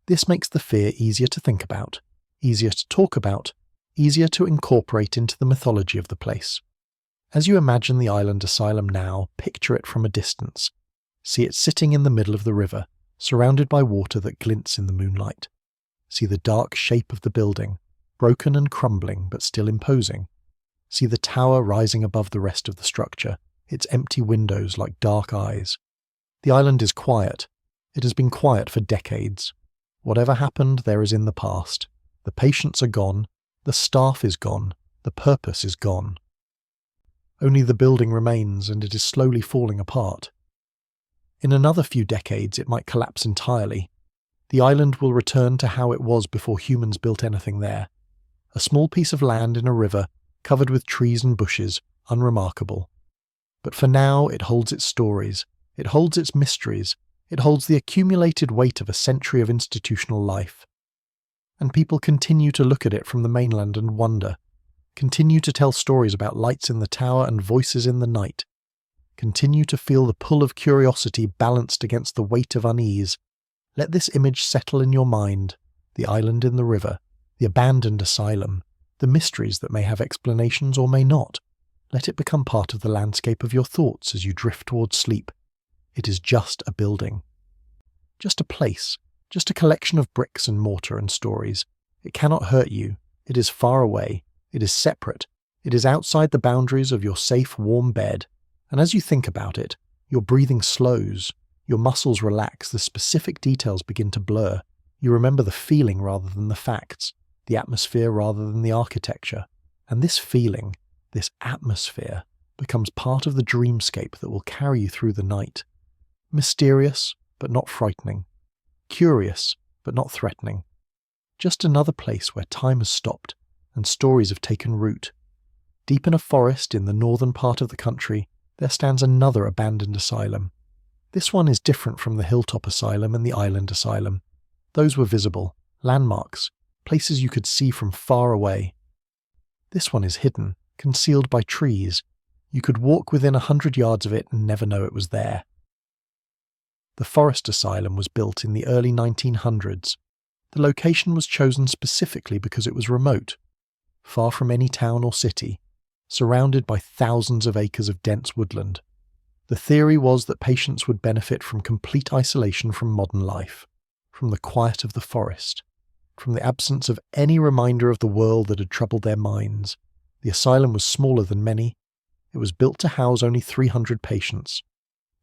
This makes the fear easier to think about, easier to talk about, easier to incorporate into the mythology of the place. As you imagine the island asylum now, picture it from a distance. See it sitting in the middle of the river, surrounded by water that glints in the moonlight. See the dark shape of the building, broken and crumbling but still imposing. See the tower rising above the rest of the structure, its empty windows like dark eyes. The island is quiet. It has been quiet for decades. Whatever happened there is in the past. The patients are gone. The staff is gone. The purpose is gone. Only the building remains, and it is slowly falling apart. In another few decades it might collapse entirely. The island will return to how it was before humans built anything there. A small piece of land in a river, covered with trees and bushes, unremarkable. But for now it holds its stories, it holds its mysteries, it holds the accumulated weight of a century of institutional life. And people continue to look at it from the mainland and wonder, continue to tell stories about lights in the tower and voices in the night, continue to feel the pull of curiosity balanced against the weight of unease. Let this image settle in your mind, the island in the river, the abandoned asylum, the mysteries that may have explanations or may not. Let it become part of the landscape of your thoughts as you drift towards sleep. It is just a building. Just a place, just a collection of bricks and mortar and stories. It cannot hurt you. It is far away. It is separate. It is outside the boundaries of your safe, warm bed. And as you think about it, your breathing slows, your muscles relax, the specific details begin to blur. You remember the feeling rather than the facts, the atmosphere rather than the architecture. And this feeling, this atmosphere, becomes part of the dreamscape that will carry you through the night. Mysterious, but not frightening. Curious, but not threatening. Just another place where time has stopped and stories have taken root. Deep in a forest in the northern part of the country, there stands another abandoned asylum. This one is different from the hilltop asylum and the island asylum. Those were visible, landmarks, places you could see from far away. This one is hidden, concealed by trees. You could walk within 100 yards of it and never know it was there. The forest asylum was built in the early 1900s. The location was chosen specifically because it was remote, far from any town or city, surrounded by thousands of acres of dense woodland. The theory was that patients would benefit from complete isolation from modern life, from the quiet of the forest, from the absence of any reminder of the world that had troubled their minds. The asylum was smaller than many. It was built to house only 300 patients.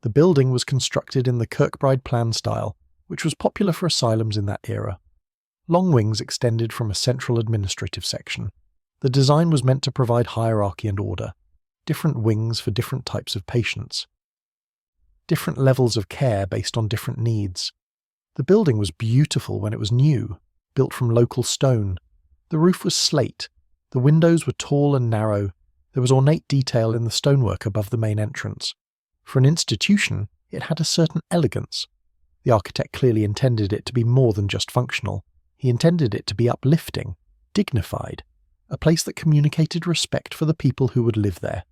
The building was constructed in the Kirkbride plan style, which was popular for asylums in that era. Long wings extended from a central administrative section. The design was meant to provide hierarchy and order, different wings for different types of patients, different levels of care based on different needs. The building was beautiful when it was new, built from local stone. The roof was slate. The windows were tall and narrow. There was ornate detail in the stonework above the main entrance. For an institution, it had a certain elegance. The architect clearly intended it to be more than just functional. He intended it to be uplifting, dignified, a place that communicated respect for the people who would live there.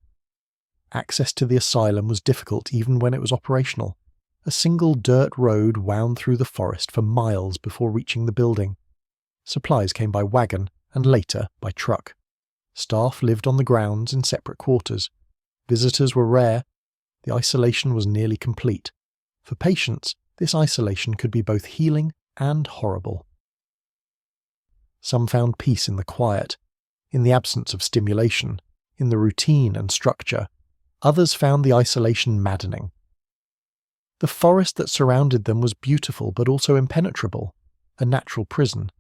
Access to the asylum was difficult even when it was operational. A single dirt road wound through the forest for miles before reaching the building. Supplies came by wagon and later by truck. Staff lived on the grounds in separate quarters. Visitors were rare. The isolation was nearly complete. For patients, this isolation could be both healing and horrible. Some found peace in the quiet, in the absence of stimulation, in the routine and structure. Others found the isolation maddening. The forest that surrounded them was beautiful but also impenetrable, a natural prison.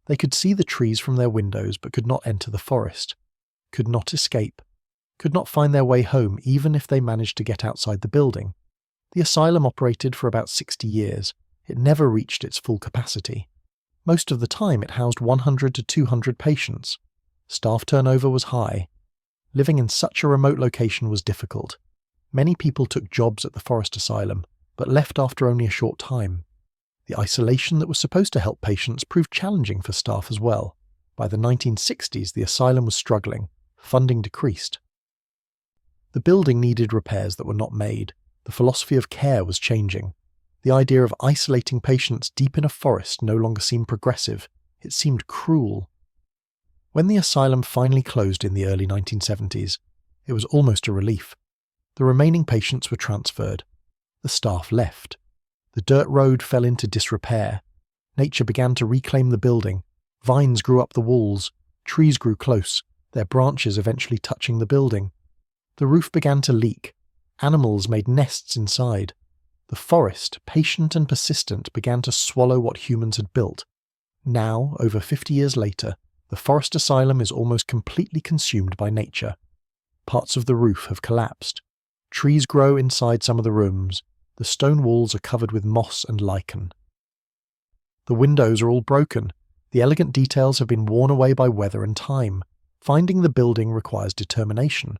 They could see the trees from their windows but could not enter the forest, could not escape, could not find their way home even if they managed to get outside the building. The asylum operated for about 60 years. It never reached its full capacity. Most of the time it housed 100 to 200 patients. Staff turnover was high. Living in such a remote location was difficult. Many people took jobs at the forest asylum, but left after only a short time. The isolation that was supposed to help patients proved challenging for staff as well. By the 1960s, the asylum was struggling. Funding decreased. The building needed repairs that were not made. The philosophy of care was changing. The idea of isolating patients deep in a forest no longer seemed progressive. It seemed cruel. When the asylum finally closed in the early 1970s, it was almost a relief. The remaining patients were transferred. The staff left. The dirt road fell into disrepair. Nature began to reclaim the building. Vines grew up the walls. Trees grew close. their branches eventually touching the building. The roof began to leak. Animals made nests inside. The forest, patient and persistent, began to swallow what humans had built. Now, over 50 years later, the forest asylum is almost completely consumed by nature. Parts of the roof have collapsed. Trees grow inside some of the rooms. The stone walls are covered with moss and lichen. The windows are all broken. The elegant details have been worn away by weather and time. Finding the building requires determination.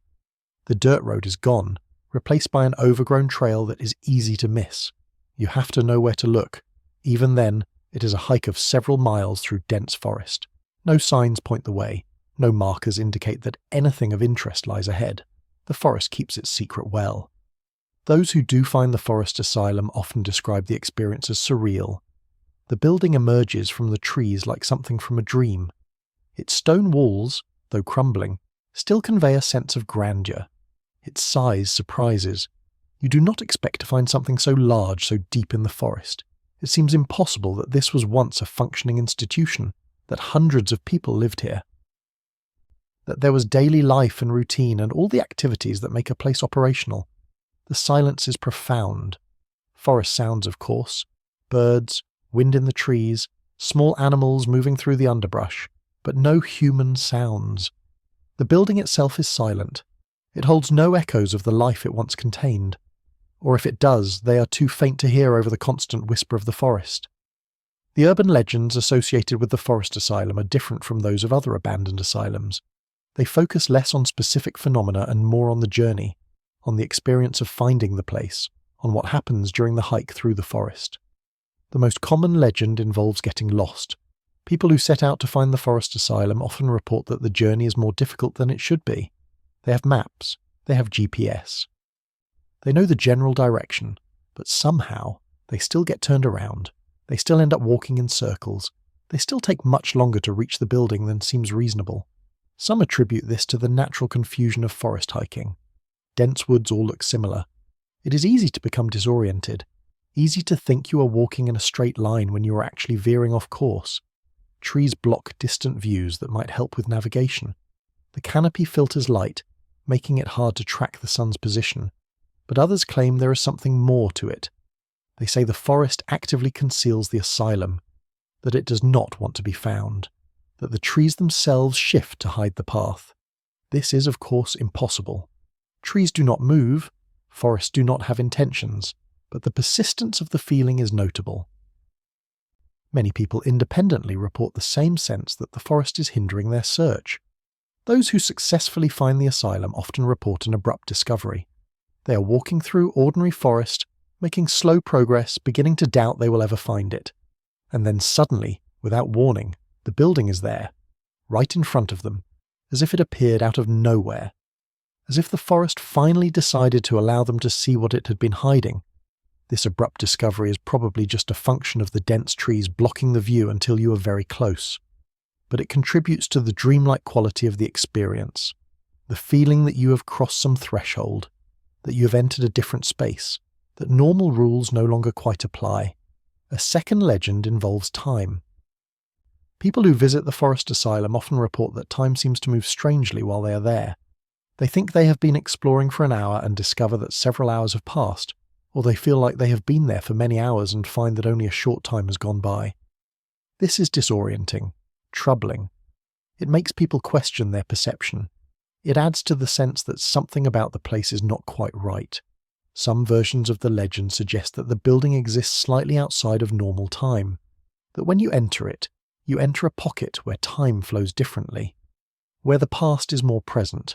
The dirt road is gone, replaced by an overgrown trail that is easy to miss. You have to know where to look. Even then, it is a hike of several miles through dense forest. No signs point the way. No markers indicate that anything of interest lies ahead. The forest keeps its secret well. Those who do find the forest asylum often describe the experience as surreal. The building emerges from the trees like something from a dream. Its stone walls, though crumbling, still convey a sense of grandeur. Its size surprises. You do not expect to find something so large so deep in the forest. It seems impossible that this was once a functioning institution, that hundreds of people lived here. That there was daily life and routine and all the activities that make a place operational. The silence is profound. Forest sounds, of course. Birds, wind in the trees, small animals moving through the underbrush, but no human sounds. The building itself is silent. It holds no echoes of the life it once contained. Or if it does, they are too faint to hear over the constant whisper of the forest. The urban legends associated with the forest asylum are different from those of other abandoned asylums. They focus less on specific phenomena and more on the journey, on the experience of finding the place, on what happens during the hike through the forest. The most common legend involves getting lost. People who set out to find the forest asylum often report that the journey is more difficult than it should be. They have maps, they have GPS. They know the general direction, but somehow they still get turned around. They still end up walking in circles. They still take much longer to reach the building than seems reasonable. Some attribute this to the natural confusion of forest hiking. Dense woods all look similar. It is easy to become disoriented. Easy to think you are walking in a straight line when you are actually veering off course. Trees block distant views that might help with navigation. The canopy filters light, making it hard to track the sun's position. But others claim there is something more to it. They say the forest actively conceals the asylum, that it does not want to be found, that the trees themselves shift to hide the path. This is, of course, impossible. Trees do not move, forests do not have intentions, but the persistence of the feeling is notable. Many people independently report the same sense that the forest is hindering their search. Those who successfully find the asylum often report an abrupt discovery. They are walking through ordinary forest, making slow progress, beginning to doubt they will ever find it. And then suddenly, without warning, the building is there, right in front of them, as if it appeared out of nowhere. As if the forest finally decided to allow them to see what it had been hiding. This abrupt discovery is probably just a function of the dense trees blocking the view until you are very close. But it contributes to the dreamlike quality of the experience. The feeling that you have crossed some threshold, that you have entered a different space, that normal rules no longer quite apply. A second legend involves time. People who visit the forest asylum often report that time seems to move strangely while they are there. They think they have been exploring for an hour and discover that several hours have passed, or they feel like they have been there for many hours and find that only a short time has gone by. This is disorienting, troubling. It makes people question their perception. It adds to the sense that something about the place is not quite right. Some versions of the legend suggest that the building exists slightly outside of normal time, that when you enter it, you enter a pocket where time flows differently, where the past is more present,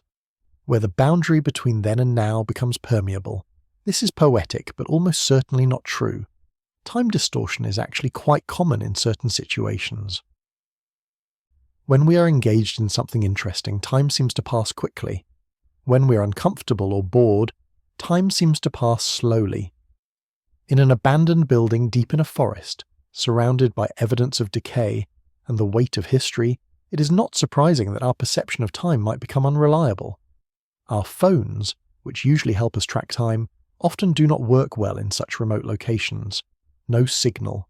where the boundary between then and now becomes permeable. This is poetic, but almost certainly not true. Time distortion is actually quite common in certain situations. When we are engaged in something interesting, time seems to pass quickly. When we are uncomfortable or bored, time seems to pass slowly. In an abandoned building deep in a forest, surrounded by evidence of decay and the weight of history, it is not surprising that our perception of time might become unreliable. Our phones, which usually help us track time, often do not work well in such remote locations. No signal.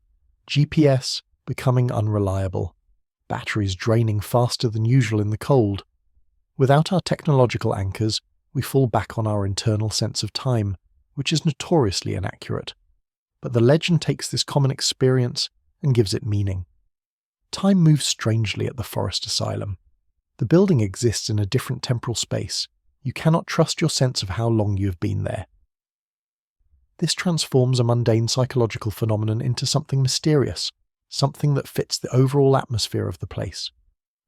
GPS becoming unreliable. Batteries draining faster than usual in the cold. Without our technological anchors, we fall back on our internal sense of time, which is notoriously inaccurate. But the legend takes this common experience and gives it meaning. Time moves strangely at the Forest Asylum. The building exists in a different temporal space. You cannot trust your sense of how long you have been there. This transforms a mundane psychological phenomenon into something mysterious, something that fits the overall atmosphere of the place.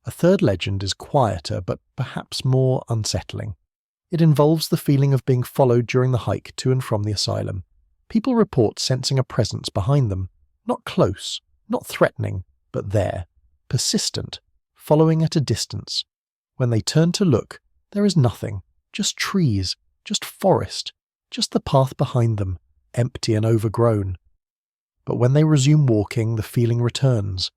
A third legend is quieter but perhaps more unsettling. It involves the feeling of being followed during the hike to and from the asylum. People report sensing a presence behind them, not close, not threatening, but there, persistent, following at a distance. When they turn to look, there is nothing, just trees, just forest, just the path behind them, empty and overgrown. But when they resume walking, the feeling returns,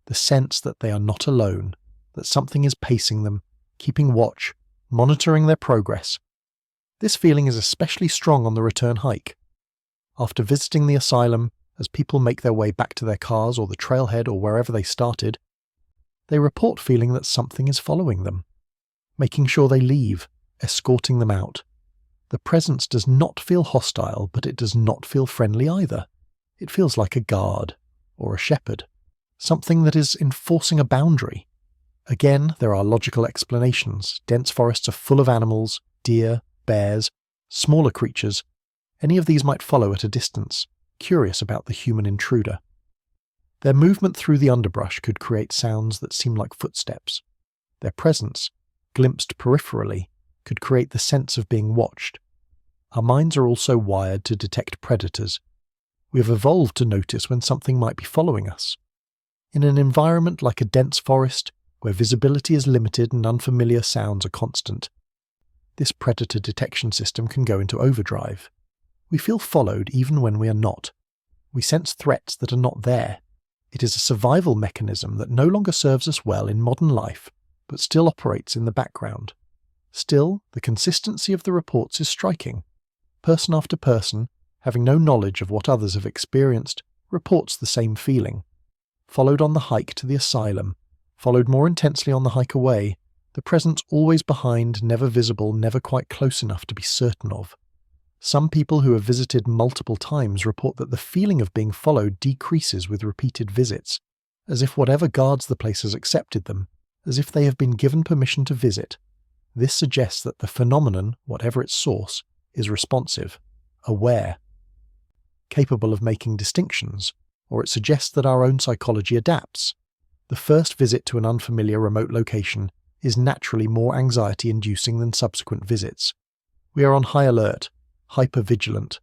the sense that they are not alone, that something is pacing them, keeping watch, monitoring their progress. This feeling is especially strong on the return hike. After visiting the asylum, as people make their way back to their cars or the trailhead or wherever they started, they report feeling that something is following them, making sure they leave, escorting them out. The presence does not feel hostile, but it does not feel friendly either. It feels like a guard, or a shepherd, something that is enforcing a boundary. Again, there are logical explanations. Dense forests are full of animals, deer, bears, smaller creatures. Any of these might follow at a distance, curious about the human intruder. Their movement through the underbrush could create sounds that seem like footsteps. Their presence, glimpsed peripherally, could create the sense of being watched. Our minds are also wired to detect predators. We have evolved to notice when something might be following us. In an environment like a dense forest, where visibility is limited and unfamiliar sounds are constant, this predator detection system can go into overdrive. We feel followed even when we are not. We sense threats that are not there. It is a survival mechanism that no longer serves us well in modern life, but still operates in the background. Still, the consistency of the reports is striking. Person after person, having no knowledge of what others have experienced, reports the same feeling. Followed on the hike to the asylum, followed more intensely on the hike away, the presence always behind, never visible, never quite close enough to be certain of. Some people who have visited multiple times report that the feeling of being followed decreases with repeated visits, as if whatever guards the place has accepted them, as if they have been given permission to visit. This suggests that the phenomenon, whatever its source, is responsive, aware, capable of making distinctions, or it suggests that our own psychology adapts. The first visit to an unfamiliar remote location is naturally more anxiety-inducing than subsequent visits. We are on high alert, hyper-vigilant.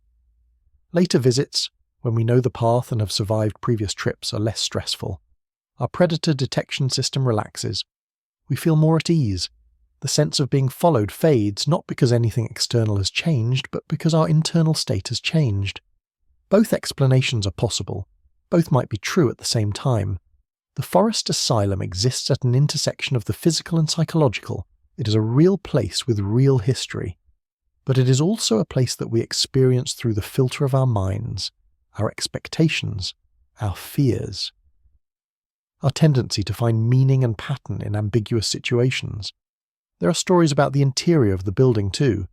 Later visits, when we know the path and have survived previous trips, are less stressful. Our predator detection system relaxes. We feel more at ease. The sense of being followed fades not because anything external has changed, but because our internal state has changed. Both explanations are possible. Both might be true at the same time. The Forest Asylum exists at an intersection of the physical and psychological. It is a real place with real history. But it is also a place that we experience through the filter of our minds, our expectations, our fears. Our tendency to find meaning and pattern in ambiguous situations. There are stories about the interior of the building too,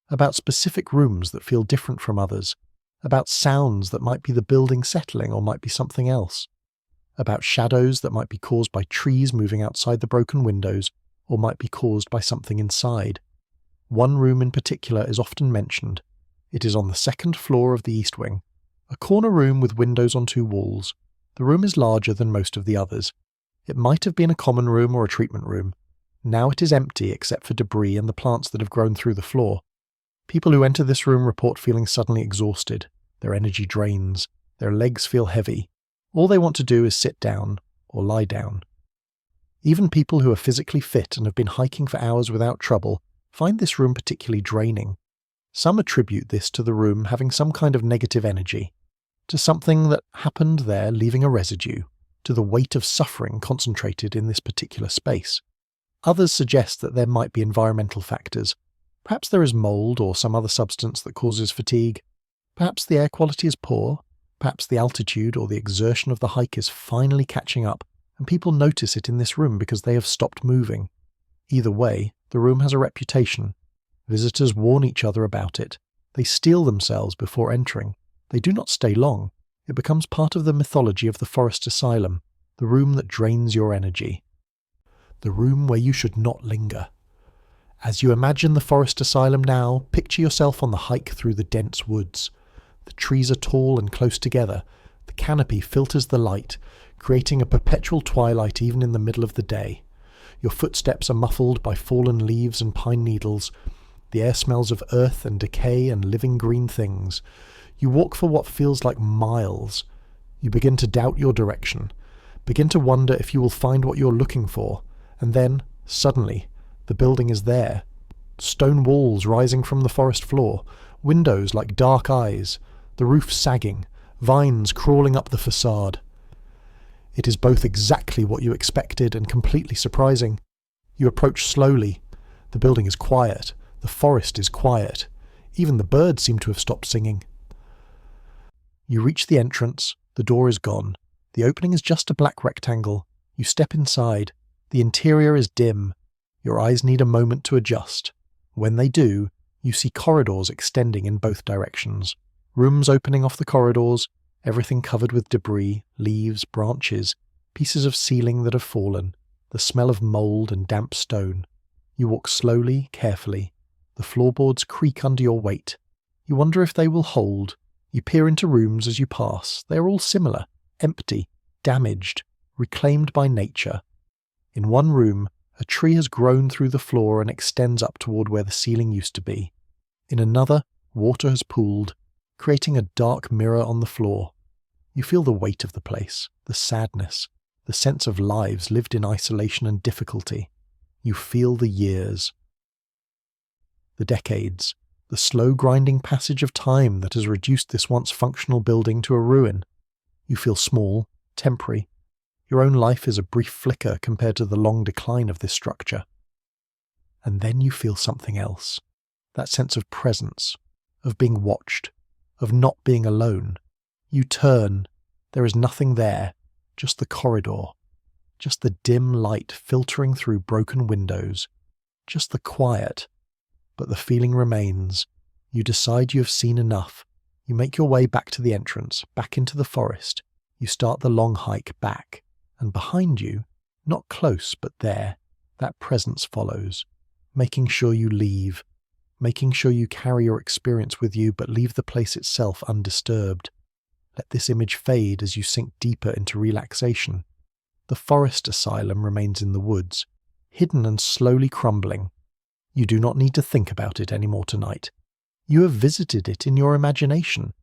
about specific rooms that feel different from others, about sounds that might be the building settling or might be something else, about shadows that might be caused by trees moving outside the broken windows or might be caused by something inside. One room in particular is often mentioned. It is on the second floor of the East Wing, a corner room with windows on two walls. The room is larger than most of the others. It might have been a common room or a treatment room. Now it is empty except for debris and the plants that have grown through the floor. People who enter this room report feeling suddenly exhausted. Their energy drains. Their legs feel heavy. All they want to do is sit down or lie down. Even people who are physically fit and have been hiking for hours without trouble find this room particularly draining. Some attribute this to the room having some kind of negative energy, to something that happened there leaving a residue, to the weight of suffering concentrated in this particular space. Others suggest that there might be environmental factors. Perhaps there is mold or some other substance that causes fatigue. Perhaps the air quality is poor. Perhaps the altitude or the exertion of the hike is finally catching up, and people notice it in this room because they have stopped moving. Either way, The room has a reputation. Visitors warn each other about it. They steel themselves before entering. They do not stay long. It becomes part of the mythology of the Forest Asylum, the room that drains your energy. The room where you should not linger. As you imagine the Forest Asylum now, picture yourself on the hike through the dense woods. The trees are tall and close together. The canopy filters the light, creating a perpetual twilight even in the middle of the day. Your footsteps are muffled by fallen leaves and pine needles. The air smells of earth and decay and living green things. You walk for what feels like miles. You begin to doubt your direction, begin to wonder if you will find what you're looking for, and then, suddenly, the building is there. Stone walls rising from the forest floor, windows like dark eyes, the roof sagging, vines crawling up the facade. It is both exactly what you expected and completely surprising. You approach slowly. The building is quiet. The forest is quiet. Even the birds seem to have stopped singing. You reach the entrance. The door is gone. The opening is just a black rectangle. You step inside. The interior is dim. Your eyes need a moment to adjust. When they do, you see corridors extending in both directions. Rooms opening off the corridors, everything covered with debris, leaves, branches, pieces of ceiling that have fallen, the smell of mould and damp stone. You walk slowly, carefully. The floorboards creak under your weight. You wonder if they will hold. You peer into rooms as you pass. They are all similar, empty, damaged, reclaimed by nature. In one room, a tree has grown through the floor and extends up toward where the ceiling used to be. In another, water has pooled, creating a dark mirror on the floor. You feel the weight of the place, the sadness, the sense of lives lived in isolation and difficulty. You feel the years, the decades, the slow grinding passage of time that has reduced this once functional building to a ruin. You feel small, temporary. Your own life is a brief flicker compared to the long decline of this structure. And then you feel something else, that sense of presence, of being watched, of not being alone. You turn. There is nothing there, just the corridor, just the dim light filtering through broken windows, just the quiet. But the feeling remains. You decide you have seen enough. You make your way back to the entrance, back into the forest. You start the long hike back, and behind you, not close but there, that presence follows, making sure you leave, making sure you carry your experience with you but leave the place itself undisturbed. Let this image fade as you sink deeper into relaxation. The Forest Asylum remains in the woods, hidden and slowly crumbling. You do not need to think about it anymore tonight. You have visited it in your imagination.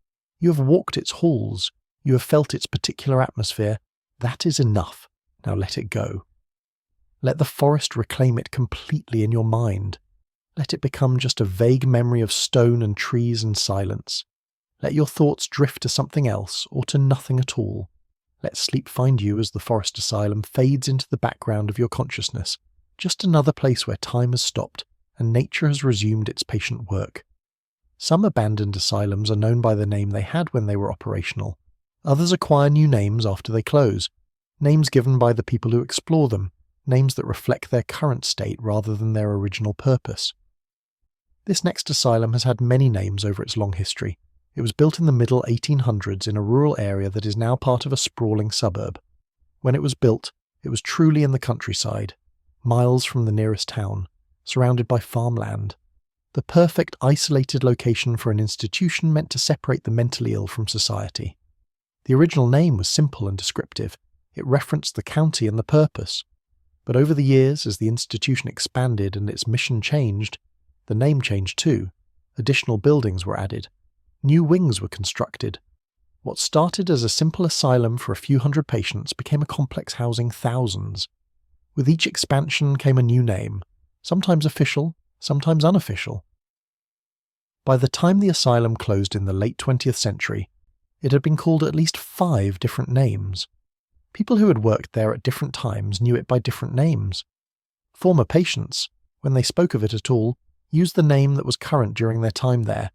You have walked its halls. You have felt its particular atmosphere. That is enough. Now let it go. Let the forest reclaim it completely in your mind. Let it become just a vague memory of stone and trees and silence. Let your thoughts drift to something else or to nothing at all. Let sleep find you as the Forest Asylum fades into the background of your consciousness, just another place where time has stopped and nature has resumed its patient work. Some abandoned asylums are known by the name they had when they were operational. Others acquire new names after they close, names given by the people who explore them, names that reflect their current state rather than their original purpose. This next asylum has had many names over its long history. It was built in the middle 1800s in a rural area that is now part of a sprawling suburb. When it was built, it was truly in the countryside, miles from the nearest town, surrounded by farmland. The perfect isolated location for an institution meant to separate the mentally ill from society. The original name was simple and descriptive. It referenced the county and the purpose. But over the years, as the institution expanded and its mission changed, the name changed too. Additional buildings were added. New wings were constructed. What started as a simple asylum for a few hundred patients became a complex housing thousands. With each expansion came a new name, sometimes official, sometimes unofficial. By the time the asylum closed in the late 20th century, it had been called at least 5 different names. People who had worked there at different times knew it by different names. Former patients, when they spoke of it at all, used the name that was current during their time there.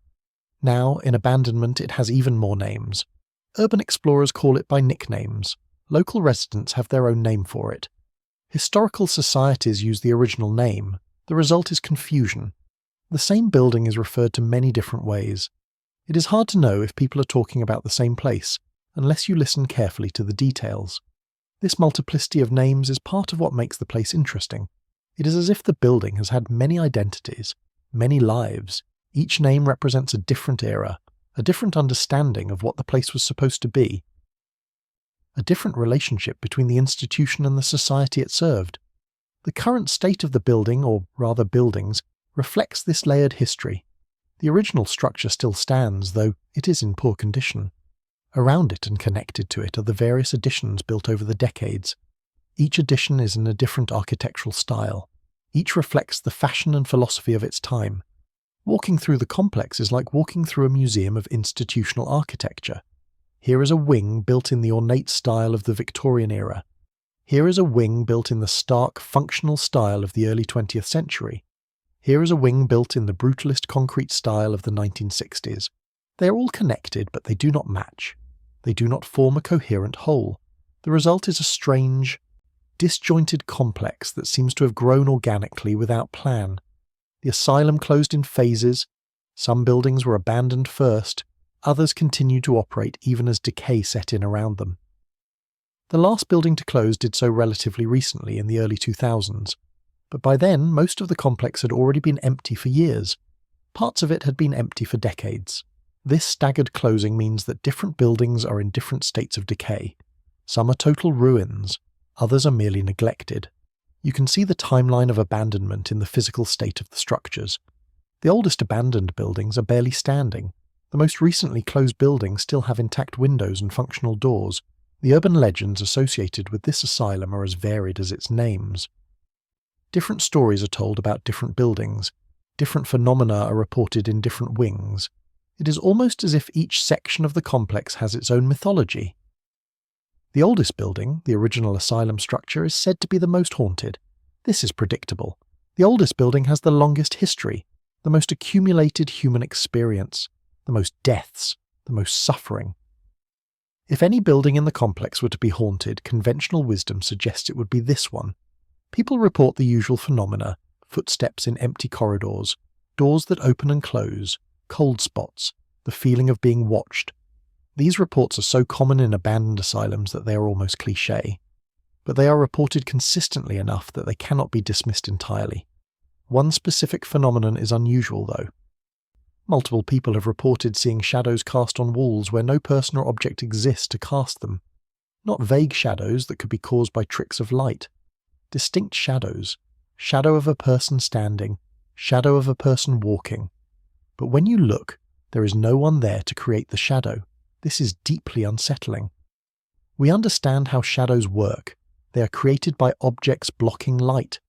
Now, in abandonment, it has even more names. Urban explorers call it by nicknames. Local residents have their own name for it. Historical societies use the original name. The result is confusion. The same building is referred to many different ways. It is hard to know if people are talking about the same place, unless you listen carefully to the details. This multiplicity of names is part of what makes the place interesting. It is as if the building has had many identities, many lives. Each name represents a different era, a different understanding of what the place was supposed to be, a different relationship between the institution and the society it served. The current state of the building, or rather buildings, reflects this layered history. The original structure still stands, though it is in poor condition. Around it and connected to it are the various additions built over the decades. Each addition is in a different architectural style. Each reflects the fashion and philosophy of its time. Walking through the complex is like walking through a museum of institutional architecture. Here is a wing built in the ornate style of the Victorian era. Here is a wing built in the stark, functional style of the early 20th century. Here is a wing built in the brutalist concrete style of the 1960s. They are all connected, but they do not match. They do not form a coherent whole. The result is a strange, disjointed complex that seems to have grown organically without plan. The asylum closed in phases. Some buildings were abandoned first, others continued to operate even as decay set in around them. The last building to close did so relatively recently, in the early 2000s, but by then most of the complex had already been empty for years. Parts of it had been empty for decades. This staggered closing means that different buildings are in different states of decay. Some are total ruins, others are merely neglected. You can see the timeline of abandonment in the physical state of the structures. The oldest abandoned buildings are barely standing. The most recently closed buildings still have intact windows and functional doors. The urban legends associated with this asylum are as varied as its names. Different stories are told about different buildings. Different phenomena are reported in different wings. It is almost as if each section of the complex has its own mythology. The oldest building, the original asylum structure, is said to be the most haunted. This is predictable. The oldest building has the longest history, the most accumulated human experience, the most deaths, the most suffering. If any building in the complex were to be haunted, conventional wisdom suggests it would be this one. People report the usual phenomena: footsteps in empty corridors, doors that open and close, cold spots, the feeling of being watched. These reports are so common in abandoned asylums that they are almost cliché. But they are reported consistently enough that they cannot be dismissed entirely. One specific phenomenon is unusual, though. Multiple people have reported seeing shadows cast on walls where no person or object exists to cast them. Not vague shadows that could be caused by tricks of light. Distinct shadows. Shadow of a person standing, shadow of a person walking. But when you look, there is no one there to create the shadow. This is deeply unsettling. We understand how shadows work. They are created by objects blocking light.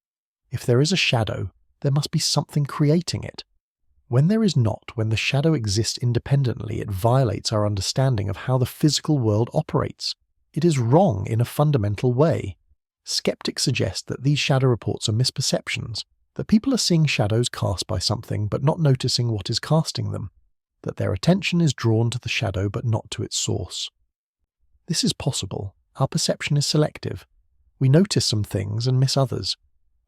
If there is a shadow, there must be something creating it. When there is not, when the shadow exists independently, it violates our understanding of how the physical world operates. It is wrong in a fundamental way. Skeptics suggest that these shadow reports are misperceptions, that people are seeing shadows cast by something but not noticing what is casting them, that their attention is drawn to the shadow but not to its source. This is possible. Our perception is selective. We notice some things and miss others.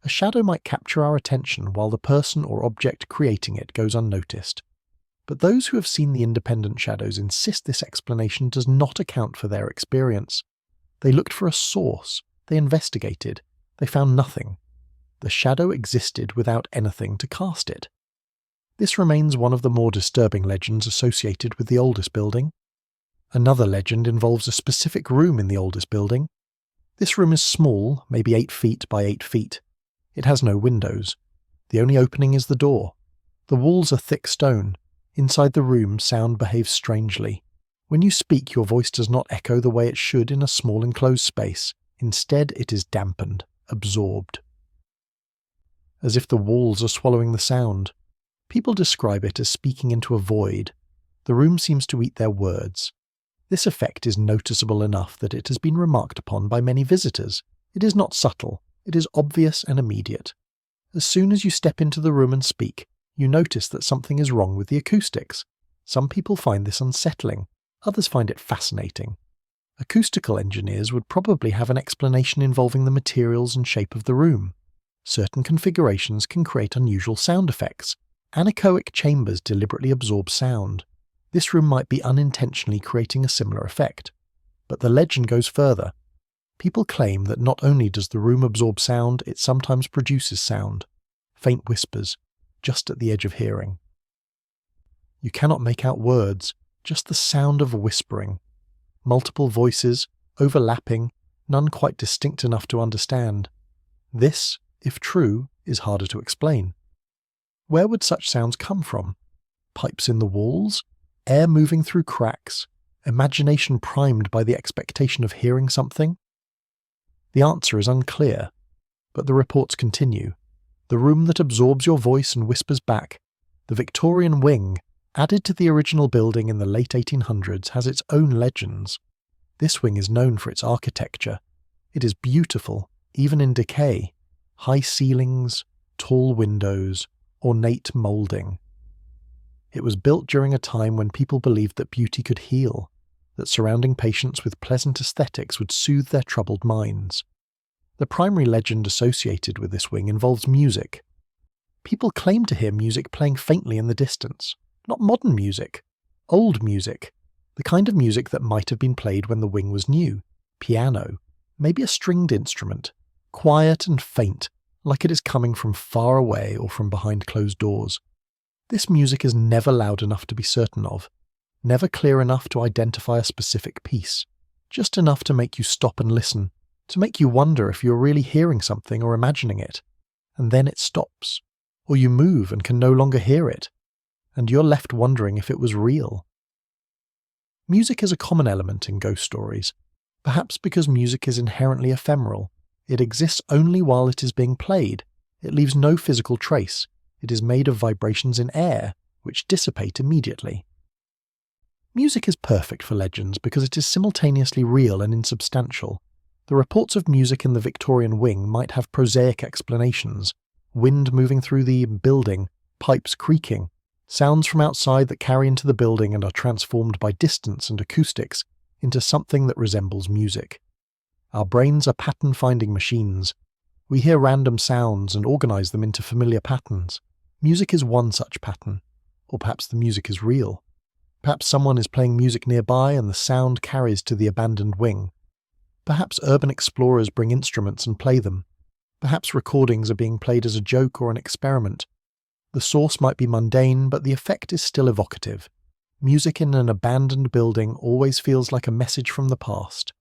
A shadow might capture our attention while the person or object creating it goes unnoticed. But those who have seen the independent shadows insist this explanation does not account for their experience. They looked for a source. They investigated. They found nothing. The shadow existed without anything to cast it. This remains one of the more disturbing legends associated with the oldest building. Another legend involves a specific room in the oldest building. This room is small, maybe 8 feet by 8 feet. It has no windows. The only opening is the door. The walls are thick stone. Inside the room, sound behaves strangely. When you speak, your voice does not echo the way it should in a small enclosed space. Instead, it is dampened, absorbed. As if the walls are swallowing the sound. People describe it as speaking into a void. The room seems to eat their words. This effect is noticeable enough that it has been remarked upon by many visitors. It is not subtle. It is obvious and immediate. As soon as you step into the room and speak, you notice that something is wrong with the acoustics. Some people find this unsettling. Others find it fascinating. Acoustical engineers would probably have an explanation involving the materials and shape of the room. Certain configurations can create unusual sound effects. Anechoic chambers deliberately absorb sound. This room might be unintentionally creating a similar effect. But the legend goes further. People claim that not only does the room absorb sound, it sometimes produces sound. Faint whispers, just at the edge of hearing. You cannot make out words, just the sound of whispering. Multiple voices, overlapping, none quite distinct enough to understand. This, if true, is harder to explain. Where would such sounds come from? Pipes in the walls? Air moving through cracks? Imagination primed by the expectation of hearing something? The answer is unclear, but the reports continue. The room that absorbs your voice and whispers back, the Victorian wing, added to the original building in the late 1800s, has its own legends. This wing is known for its architecture. It is beautiful, even in decay. High ceilings, tall windows, ornate moulding. It was built during a time when people believed that beauty could heal, that surrounding patients with pleasant aesthetics would soothe their troubled minds. The primary legend associated with this wing involves music. People claim to hear music playing faintly in the distance. Not modern music, old music, the kind of music that might have been played when the wing was new. Piano, maybe a stringed instrument, quiet and faint, like it is coming from far away or from behind closed doors. This music is never loud enough to be certain of, never clear enough to identify a specific piece, just enough to make you stop and listen, to make you wonder if you're really hearing something or imagining it. And then it stops, or you move and can no longer hear it, and you're left wondering if it was real. Music is a common element in ghost stories, perhaps because music is inherently ephemeral. It exists only while it is being played. It leaves no physical trace. It is made of vibrations in air, which dissipate immediately. Music is perfect for legends because it is simultaneously real and insubstantial. The reports of music in the Victorian wing might have prosaic explanations: wind moving through the building, pipes creaking, sounds from outside that carry into the building and are transformed by distance and acoustics into something that resembles music. Our brains are pattern-finding machines. We hear random sounds and organize them into familiar patterns. Music is one such pattern. Or perhaps the music is real. Perhaps someone is playing music nearby and the sound carries to the abandoned wing. Perhaps urban explorers bring instruments and play them. Perhaps recordings are being played as a joke or an experiment. The source might be mundane, but the effect is still evocative. Music in an abandoned building always feels like a message from the past.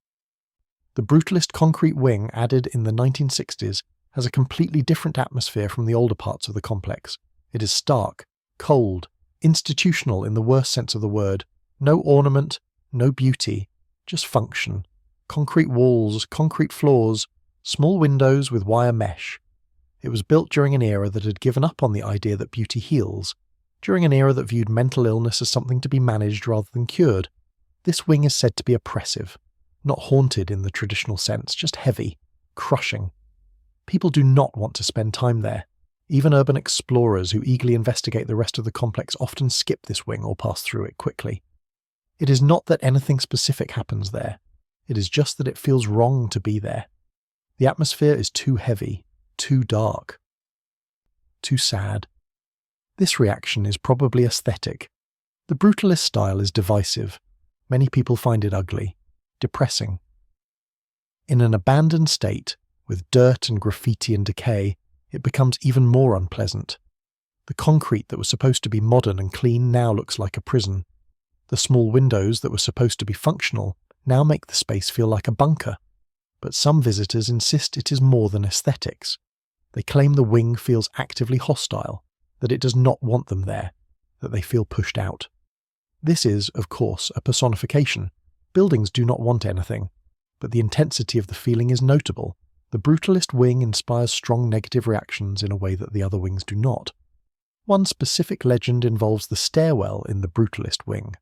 The brutalist concrete wing added in the 1960s has a completely different atmosphere from the older parts of the complex. It is stark, cold, institutional in the worst sense of the word. No ornament, no beauty, just function. Concrete walls, concrete floors, small windows with wire mesh. It was built during an era that had given up on the idea that beauty heals, during an era that viewed mental illness as something to be managed rather than cured. This wing is said to be oppressive. Not haunted in the traditional sense, just heavy, crushing. People do not want to spend time there. Even urban explorers who eagerly investigate the rest of the complex often skip this wing or pass through it quickly. It is not that anything specific happens there. It is just that it feels wrong to be there. The atmosphere is too heavy, too dark, too sad. This reaction is probably aesthetic. The brutalist style is divisive. Many people find it ugly, depressing. In an abandoned state, with dirt and graffiti and decay, it becomes even more unpleasant. The concrete that was supposed to be modern and clean now looks like a prison. The small windows that were supposed to be functional now make the space feel like a bunker. But some visitors insist it is more than aesthetics. They claim the wing feels actively hostile, that it does not want them there, that they feel pushed out. This is, of course, a personification. Buildings do not want anything, but the intensity of the feeling is notable. The brutalist wing inspires strong negative reactions in a way that the other wings do not. One specific legend involves the stairwell in the brutalist wing.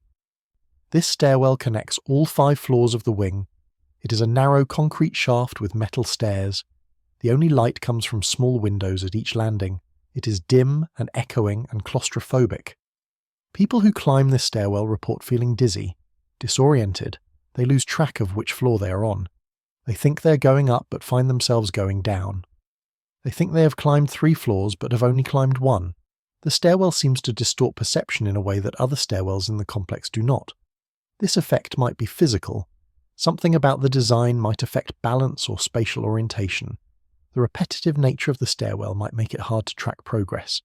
This stairwell connects all 5 floors of the wing. It is a narrow concrete shaft with metal stairs. The only light comes from small windows at each landing. It is dim and echoing and claustrophobic. People who climb this stairwell report feeling dizzy, disoriented. They lose track of which floor they are on. They think they're going up but find themselves going down. They think they have climbed 3 floors but have only climbed 1. The stairwell seems to distort perception in a way that other stairwells in the complex do not. This effect might be physical. Something about the design might affect balance or spatial orientation. The repetitive nature of the stairwell might make it hard to track progress.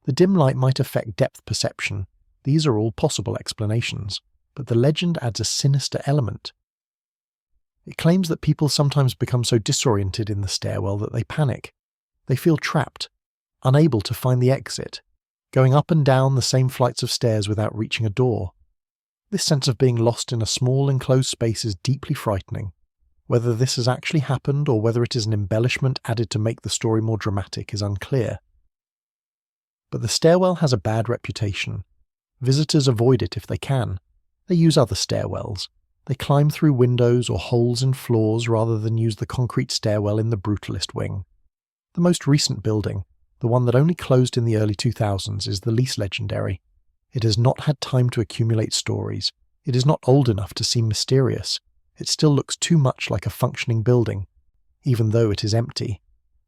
The dim light might affect depth perception. These are all possible explanations, but the legend adds a sinister element. It claims that people sometimes become so disoriented in the stairwell that they panic. They feel trapped, unable to find the exit, going up and down the same flights of stairs without reaching a door. This sense of being lost in a small enclosed space is deeply frightening. Whether this has actually happened or whether it is an embellishment added to make the story more dramatic is unclear. But the stairwell has a bad reputation. Visitors avoid it if they can. They use other stairwells. They climb through windows or holes in floors rather than use the concrete stairwell in the brutalist wing. The most recent building, the one that only closed in the early 2000s, is the least legendary. It has not had time to accumulate stories. It is not old enough to seem mysterious. It still looks too much like a functioning building, even though it is empty.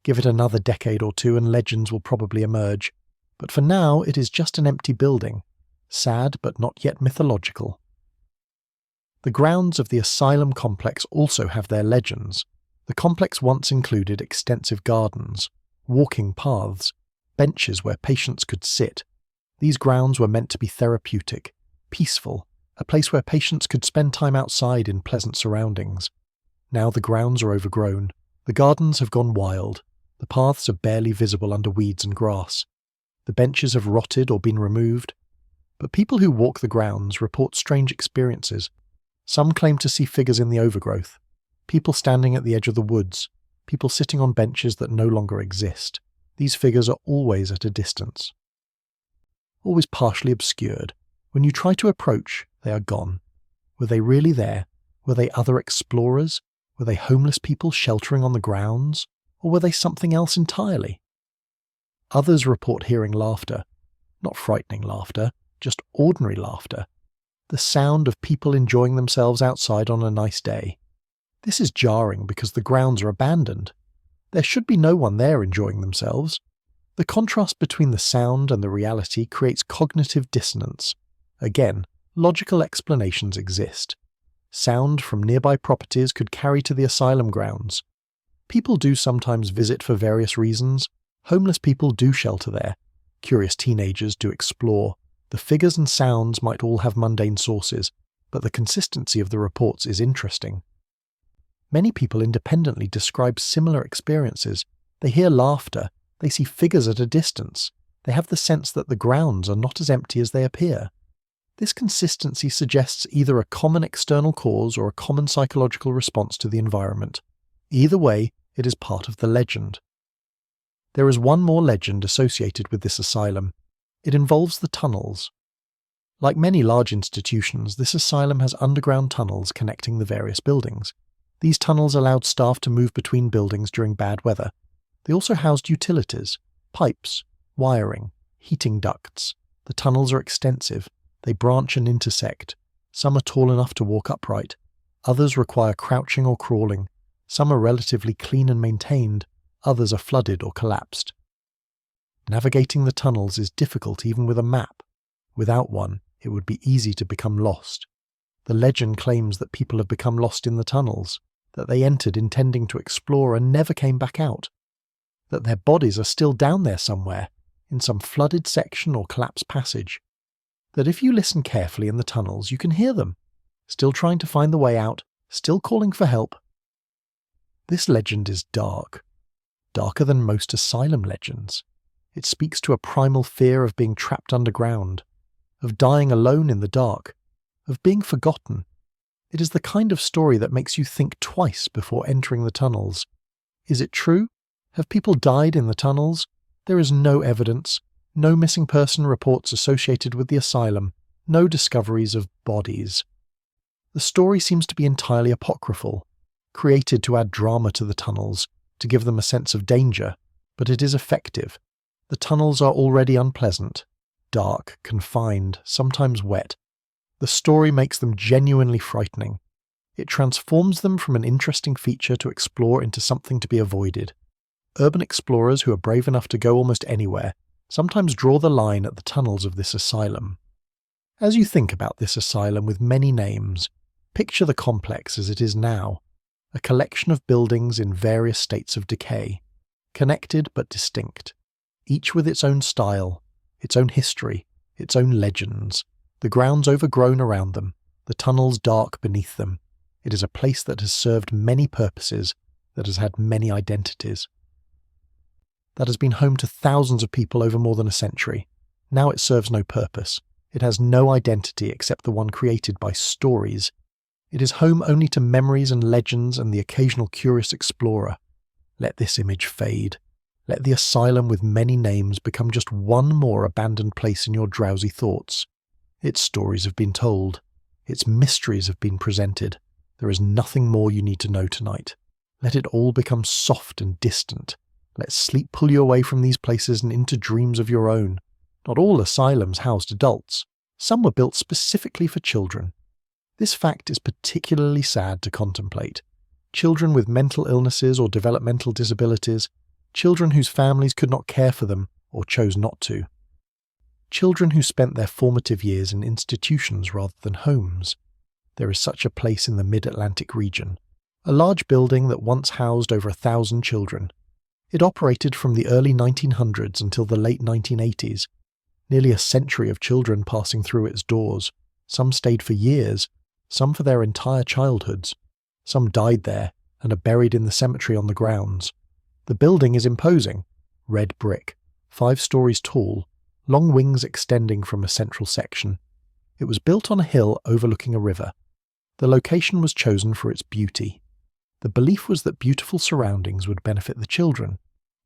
Give it another decade or two and legends will probably emerge. But for now, it is just an empty building. Sad, but not yet mythological. The grounds of the Asylum complex also have their legends. The complex once included extensive gardens, walking paths, benches where patients could sit. These grounds were meant to be therapeutic, peaceful, a place where patients could spend time outside in pleasant surroundings. Now the grounds are overgrown. The gardens have gone wild. The paths are barely visible under weeds and grass. The benches have rotted or been removed. But people who walk the grounds report strange experiences. Some claim to see figures in the overgrowth, people standing at the edge of the woods, people sitting on benches that no longer exist. These figures are always at a distance, always partially obscured. When you try to approach, they are gone. Were they really there? Were they other explorers? Were they homeless people sheltering on the grounds? Or were they something else entirely? Others report hearing laughter. Not frightening laughter, just ordinary laughter. The sound of people enjoying themselves outside on a nice day. This is jarring because the grounds are abandoned. There should be no one there enjoying themselves. The contrast between the sound and the reality creates cognitive dissonance. Again, logical explanations exist. Sound from nearby properties could carry to the asylum grounds. People do sometimes visit for various reasons. Homeless people do shelter there. Curious teenagers do explore. The figures and sounds might all have mundane sources, but the consistency of the reports is interesting. Many people independently describe similar experiences. They hear laughter. They see figures at a distance. They have the sense that the grounds are not as empty as they appear. This consistency suggests either a common external cause or a common psychological response to the environment. Either way, it is part of the legend. There is one more legend associated with this asylum. It involves the tunnels. Like many large institutions, this asylum has underground tunnels connecting the various buildings. These tunnels allowed staff to move between buildings during bad weather. They also housed utilities, pipes, wiring, heating ducts. The tunnels are extensive. They branch and intersect. Some are tall enough to walk upright. Others require crouching or crawling. Some are relatively clean and maintained. Others are flooded or collapsed. Navigating the tunnels is difficult even with a map. Without one, it would be easy to become lost. The legend claims that people have become lost in the tunnels, that they entered intending to explore and never came back out, that their bodies are still down there somewhere, in some flooded section or collapsed passage, that if you listen carefully in the tunnels you can hear them, still trying to find the way out, still calling for help. This legend is dark, darker than most asylum legends. It speaks to a primal fear of being trapped underground, of dying alone in the dark, of being forgotten. It is the kind of story that makes you think twice before entering the tunnels. Is it true? Have people died in the tunnels? There is no evidence, no missing person reports associated with the asylum, no discoveries of bodies. The story seems to be entirely apocryphal, created to add drama to the tunnels, to give them a sense of danger, but it is effective. The tunnels are already unpleasant, dark, confined, sometimes wet. The story makes them genuinely frightening. It transforms them from an interesting feature to explore into something to be avoided. urban explorers who are brave enough to go almost anywhere sometimes draw the line at the tunnels of this asylum. As you think about this asylum with many names, picture the complex as it is now, a collection of buildings in various states of decay, connected but distinct, each with its own style, its own history, its own legends, the grounds overgrown around them, the tunnels dark beneath them. It is a place that has served many purposes, that has had many identities, that has been home to thousands of people over more than a century. Now it serves no purpose. It has no identity except the one created by stories. It is home only to memories and legends and the occasional curious explorer. Let this image fade. Let the asylum with many names become just one more abandoned place in your drowsy thoughts. Its stories have been told. Its mysteries have been presented. There is nothing more you need to know tonight. Let it all become soft and distant. Let sleep pull you away from these places and into dreams of your own. Not all asylums housed adults. Some were built specifically for children. This fact is particularly sad to contemplate. Children with mental illnesses or developmental disabilities, children whose families could not care for them or chose not to. Children who spent their formative years in institutions rather than homes. There is such a place in the Mid-Atlantic region, a large building that once housed over 1,000 children. It operated from the early 1900s until the late 1980s. Nearly a century of children passing through its doors. Some stayed for years, some for their entire childhoods. Some died there and are buried in the cemetery on the grounds. The building is imposing. Red brick, 5 stories tall, long wings extending from a central section. It was built on a hill overlooking a river. The location was chosen for its beauty. The belief was that beautiful surroundings would benefit the children,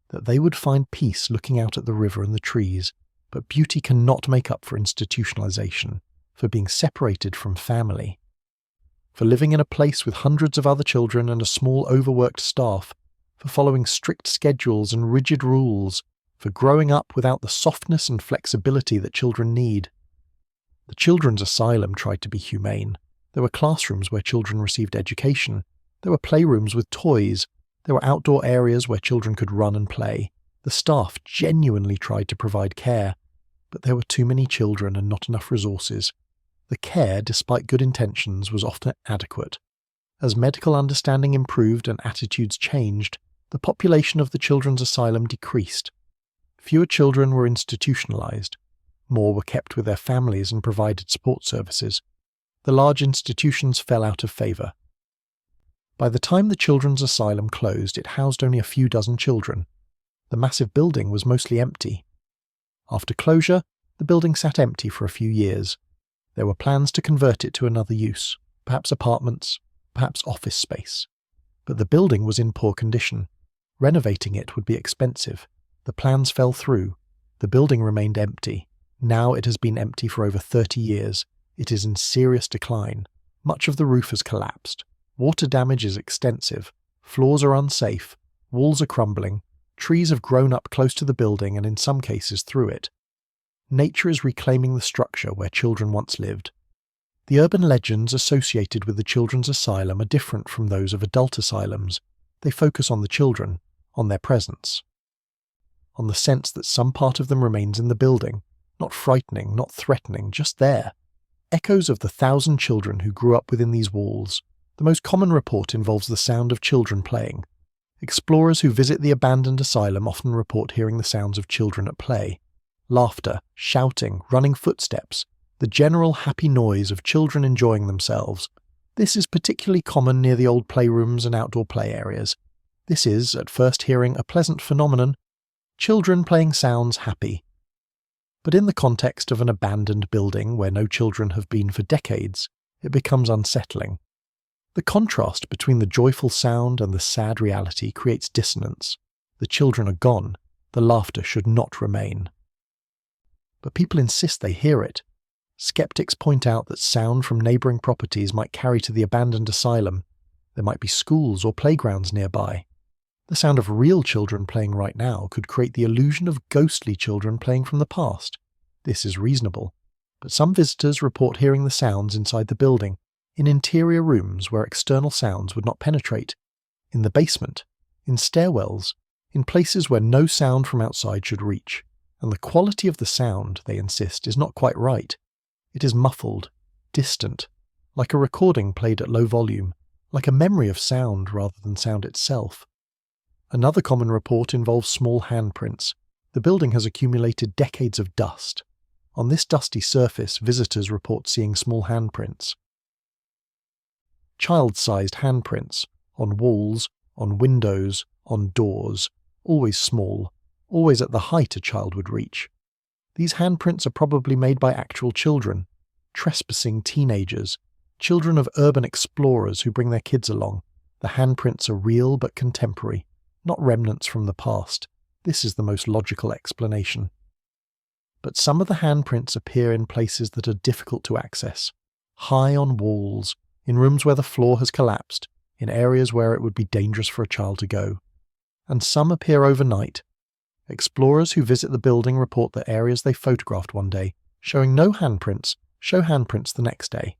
that they would find peace looking out at the river and the trees, but beauty cannot make up for institutionalization, for being separated from family. For living in a place with hundreds of other children and a small overworked staff, for following strict schedules and rigid rules, for growing up without the softness and flexibility that children need. The children's asylum tried to be humane. There were classrooms where children received education. There were playrooms with toys. There were outdoor areas where children could run and play. The staff genuinely tried to provide care, but there were too many children and not enough resources. The care, despite good intentions, was often inadequate. As medical understanding improved and attitudes changed, the population of the children's asylum decreased. Fewer children were institutionalized. More were kept with their families and provided support services. The large institutions fell out of favor. By the time the children's asylum closed, it housed only a few dozen children. The massive building was mostly empty. After closure, the building sat empty for a few years. There were plans to convert it to another use, perhaps apartments, perhaps office space. But the building was in poor condition. Renovating it would be expensive. The plans fell through. The building remained empty. Now it has been empty for over 30 years. It is in serious decline. Much of the roof has collapsed. Water damage is extensive. Floors are unsafe. Walls are crumbling. Trees have grown up close to the building and in some cases through it. Nature is reclaiming the structure where children once lived. The urban legends associated with the children's asylum are different from those of adult asylums. They focus on the children, on their presence, on the sense that some part of them remains in the building, not frightening, not threatening, just there. Echoes of the 1,000 children who grew up within these walls. The most common report involves the sound of children playing. Explorers who visit the abandoned asylum often report hearing the sounds of children at play. Laughter, shouting, running footsteps, the general happy noise of children enjoying themselves. This is particularly common near the old playrooms and outdoor play areas. This is, at first hearing, a pleasant phenomenon. Children playing sounds happy. But in the context of an abandoned building where no children have been for decades, it becomes unsettling. The contrast between the joyful sound and the sad reality creates dissonance. The children are gone. The laughter should not remain. But people insist they hear it. Skeptics point out that sound from neighbouring properties might carry to the abandoned asylum. There might be schools or playgrounds nearby. The sound of real children playing right now could create the illusion of ghostly children playing from the past. This is reasonable. But some visitors report hearing the sounds inside the building, in interior rooms where external sounds would not penetrate, in the basement, in stairwells, in places where no sound from outside should reach, and the quality of the sound, they insist, is not quite right. It is muffled, distant, like a recording played at low volume, like a memory of sound rather than sound itself. Another common report involves small handprints. The building has accumulated decades of dust. On this dusty surface, visitors report seeing small handprints. Child-sized handprints, on walls, on windows, on doors, always small, always at the height a child would reach. These handprints are probably made by actual children, trespassing teenagers, children of urban explorers who bring their kids along. The handprints are real but contemporary, not remnants from the past. This is the most logical explanation. But some of the handprints appear in places that are difficult to access, high on walls, in rooms where the floor has collapsed, in areas where it would be dangerous for a child to go. And some appear overnight. Explorers who visit the building report that areas they photographed one day, showing no handprints, show handprints the next day,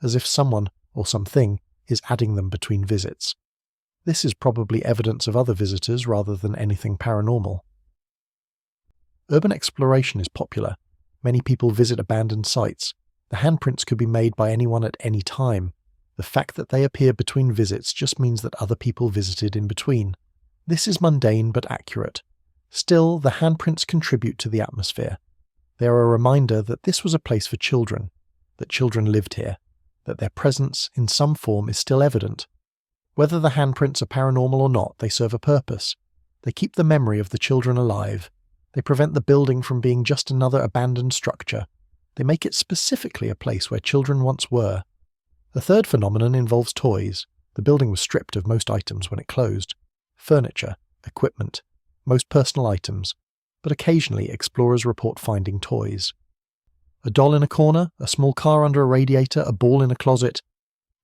as if someone, or something, is adding them between visits. This is probably evidence of other visitors rather than anything paranormal. Urban exploration is popular. Many people visit abandoned sites. The handprints could be made by anyone at any time. The fact that they appear between visits just means that other people visited in between. This is mundane but accurate. Still, the handprints contribute to the atmosphere. They are a reminder that this was a place for children, that children lived here, that their presence in some form is still evident. Whether the handprints are paranormal or not, they serve a purpose. They keep the memory of the children alive. They prevent the building from being just another abandoned structure. They make it specifically a place where children once were. The third phenomenon involves toys. The building was stripped of most items when it closed. Furniture, equipment, most personal items, but occasionally explorers report finding toys. A doll in a corner, a small car under a radiator, a ball in a closet.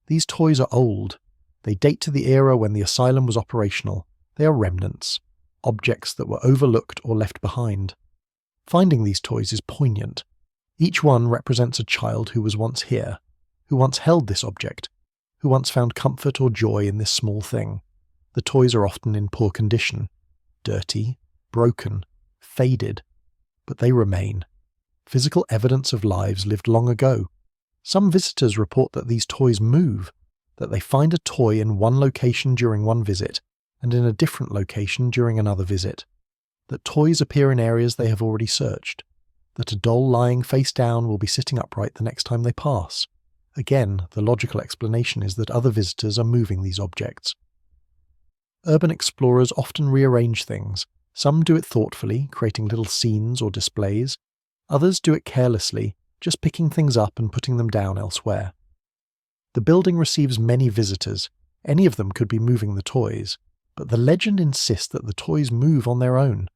These toys are old. They date to the era when the asylum was operational. They are remnants, objects that were overlooked or left behind. Finding these toys is poignant. Each one represents a child who was once here, who once held this object, who once found comfort or joy in this small thing. The toys are often in poor condition, dirty, broken, faded, but they remain. Physical evidence of lives lived long ago. Some visitors report that these toys move, that they find a toy in one location during one visit and in a different location during another visit, that toys appear in areas they have already searched, that a doll lying face down will be sitting upright the next time they pass. Again, the logical explanation is that other visitors are moving these objects. Urban explorers often rearrange things. Some do it thoughtfully, creating little scenes or displays. Others do it carelessly, just picking things up and putting them down elsewhere. The building receives many visitors. Any of them could be moving the toys, but the legend insists that the toys move on their own,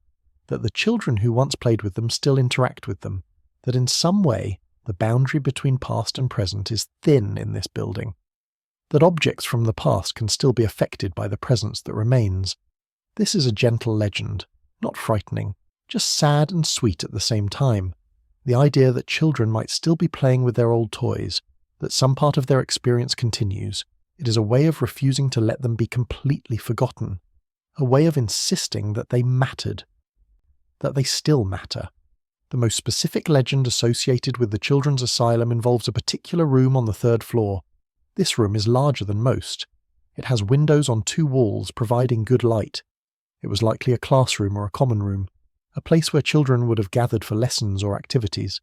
that the children who once played with them still interact with them, that in some way the boundary between past and present is thin in this building, that objects from the past can still be affected by the presence that remains. This is a gentle legend, not frightening, just sad and sweet at the same time. The idea that children might still be playing with their old toys, that some part of their experience continues. It is a way of refusing to let them be completely forgotten, a way of insisting that they mattered, that they still matter. The most specific legend associated with the children's asylum involves a particular room on the 3rd floor. This room is larger than most. It has windows on 2 walls providing good light. It was likely a classroom or a common room, a place where children would have gathered for lessons or activities.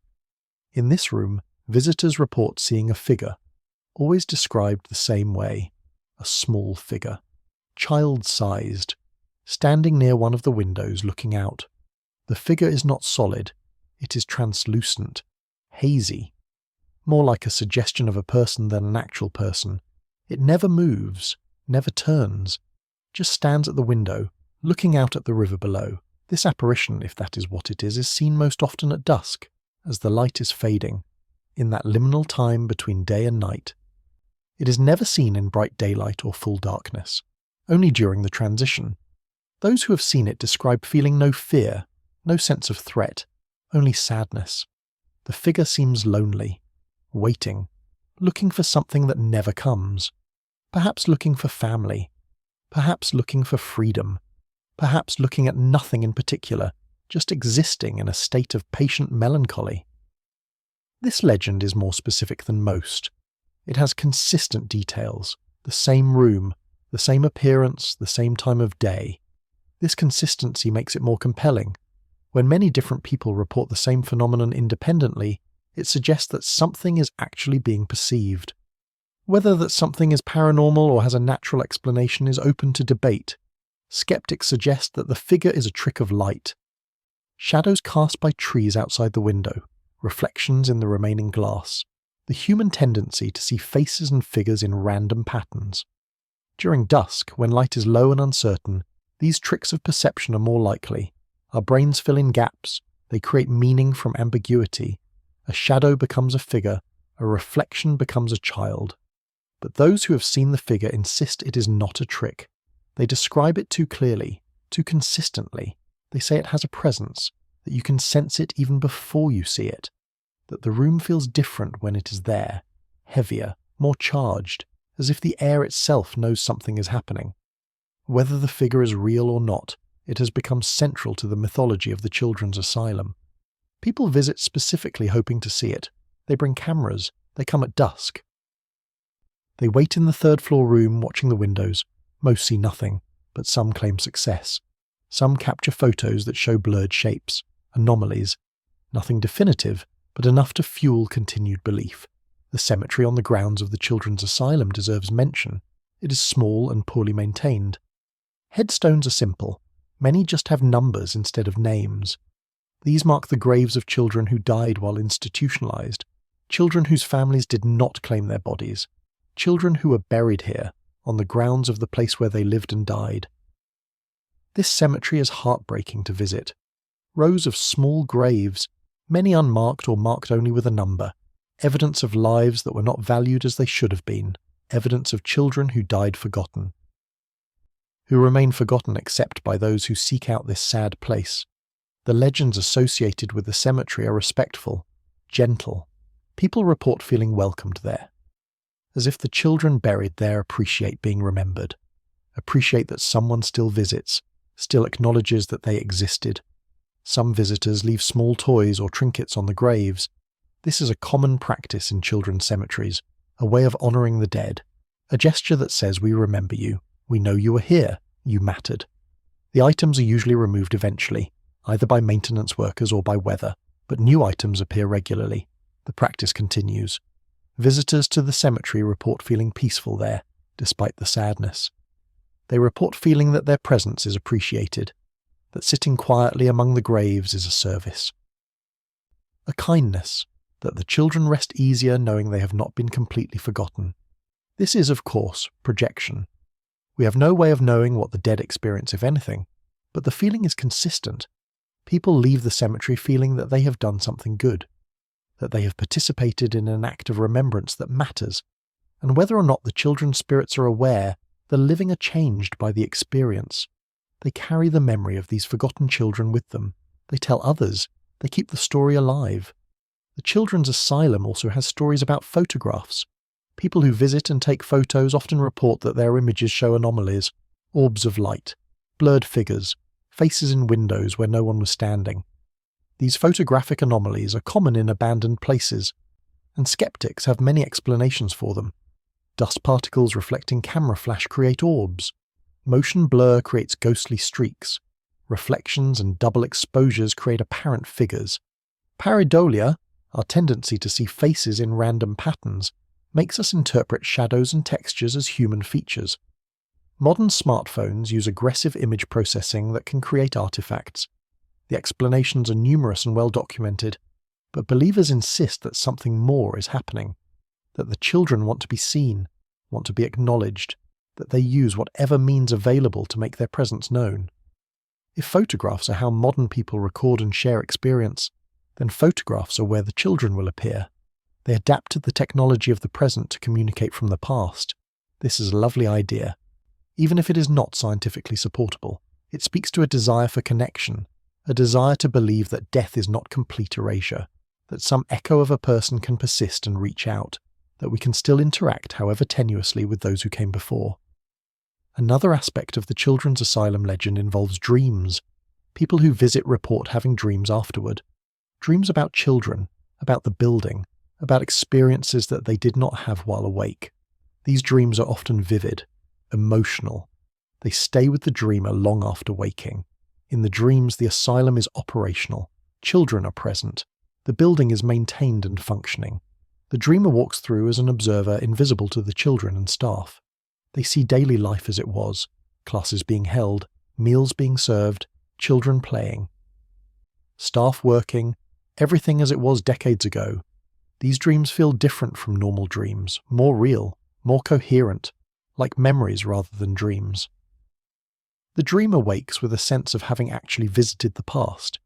In this room, visitors report seeing a figure, always described the same way, a small figure, child-sized, standing near one of the windows looking out. The figure is not solid, it is translucent, hazy, more like a suggestion of a person than an actual person. It never moves, never turns, just stands at the window, looking out at the river below. This apparition, if that is what it is seen most often at dusk, as the light is fading, in that liminal time between day and night. It is never seen in bright daylight or full darkness, only during the transition. Those who have seen it describe feeling no fear, no sense of threat, only sadness. The figure seems lonely, waiting, looking for something that never comes, perhaps looking for family, perhaps looking for freedom, perhaps looking at nothing in particular, just existing in a state of patient melancholy. This legend is more specific than most. It has consistent details, the same room, the same appearance, the same time of day. This consistency makes it more compelling. When many different people report the same phenomenon independently, it suggests that something is actually being perceived. Whether that something is paranormal or has a natural explanation is open to debate. Skeptics suggest that the figure is a trick of light. Shadows cast by trees outside the window, reflections in the remaining glass, the human tendency to see faces and figures in random patterns. During dusk, when light is low and uncertain, these tricks of perception are more likely. Our brains fill in gaps, they create meaning from ambiguity. A shadow becomes a figure, a reflection becomes a child. But those who have seen the figure insist it is not a trick. They describe it too clearly, too consistently. They say it has a presence, that you can sense it even before you see it, that the room feels different when it is there, heavier, more charged, as if the air itself knows something is happening. Whether the figure is real or not, it has become central to the mythology of the children's asylum. People visit specifically hoping to see it. They bring cameras. They come at dusk. They wait in the third-floor room watching the windows. Most see nothing, but some claim success. Some capture photos that show blurred shapes, anomalies. Nothing definitive, but enough to fuel continued belief. The cemetery on the grounds of the children's asylum deserves mention. It is small and poorly maintained. Headstones are simple. Many just have numbers instead of names. These mark the graves of children who died while institutionalized, children whose families did not claim their bodies, children who were buried here, on the grounds of the place where they lived and died. This cemetery is heartbreaking to visit. Rows of small graves, many unmarked or marked only with a number, evidence of lives that were not valued as they should have been, evidence of children who died forgotten. Who remain forgotten except by those who seek out this sad place. The legends associated with the cemetery are respectful, gentle. People report feeling welcomed there. As if the children buried there appreciate being remembered, appreciate that someone still visits, still acknowledges that they existed. Some visitors leave small toys or trinkets on the graves. This is a common practice in children's cemeteries, a way of honouring the dead, a gesture that says we remember you, we know you were here, you mattered. The items are usually removed eventually, either by maintenance workers or by weather, but new items appear regularly. The practice continues. Visitors to the cemetery report feeling peaceful there, despite the sadness. They report feeling that their presence is appreciated, that sitting quietly among the graves is a service. A kindness, that the children rest easier knowing they have not been completely forgotten. This is, of course, projection. We have no way of knowing what the dead experience, if anything, but the feeling is consistent. People leave the cemetery feeling that they have done something good, that they have participated in an act of remembrance that matters, and whether or not the children's spirits are aware, the living are changed by the experience. They carry the memory of these forgotten children with them. They tell others. They keep the story alive. The children's asylum also has stories about photographs. People who visit and take photos often report that their images show anomalies, orbs of light, blurred figures, faces in windows where no one was standing. These photographic anomalies are common in abandoned places, and skeptics have many explanations for them. Dust particles reflecting camera flash create orbs. Motion blur creates ghostly streaks. Reflections and double exposures create apparent figures. Pareidolia, our tendency to see faces in random patterns, makes us interpret shadows and textures as human features. Modern smartphones use aggressive image processing that can create artifacts. The explanations are numerous and well documented, but believers insist that something more is happening, that the children want to be seen, want to be acknowledged, that they use whatever means available to make their presence known. If photographs are how modern people record and share experience, then photographs are where the children will appear. They adapted the technology of the present to communicate from the past. This is a lovely idea. Even if it is not scientifically supportable, it speaks to a desire for connection, a desire to believe that death is not complete erasure, that some echo of a person can persist and reach out, that we can still interact however tenuously with those who came before. Another aspect of the children's asylum legend involves dreams. People who visit report having dreams afterward. Dreams about children, about the building, about experiences that they did not have while awake. These dreams are often vivid, emotional. They stay with the dreamer long after waking. In the dreams, the asylum is operational. Children are present. The building is maintained and functioning. The dreamer walks through as an observer invisible to the children and staff. They see daily life as it was, classes being held, meals being served, children playing. Staff working, everything as it was decades ago. These dreams feel different from normal dreams, more real, more coherent, like memories rather than dreams. The dreamer wakes with a sense of having actually visited the past,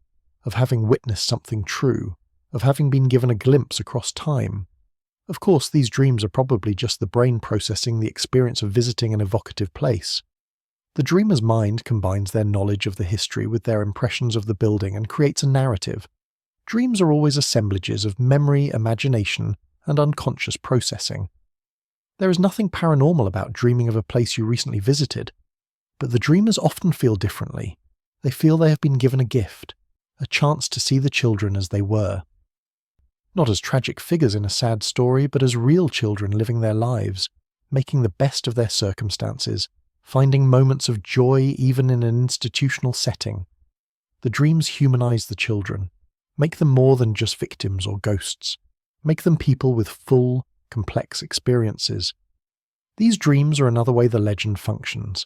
of having witnessed something true, of having been given a glimpse across time. Of course, these dreams are probably just the brain processing the experience of visiting an evocative place. The dreamer's mind combines their knowledge of the history with their impressions of the building and creates a narrative. Dreams are always assemblages of memory, imagination, and unconscious processing. There is nothing paranormal about dreaming of a place you recently visited, but the dreamers often feel differently. They feel they have been given a gift, a chance to see the children as they were. Not as tragic figures in a sad story, but as real children living their lives, making the best of their circumstances, finding moments of joy even in an institutional setting. The dreams humanize the children, make them more than just victims or ghosts, make them people with full, complex experiences. These dreams are another way the legend functions.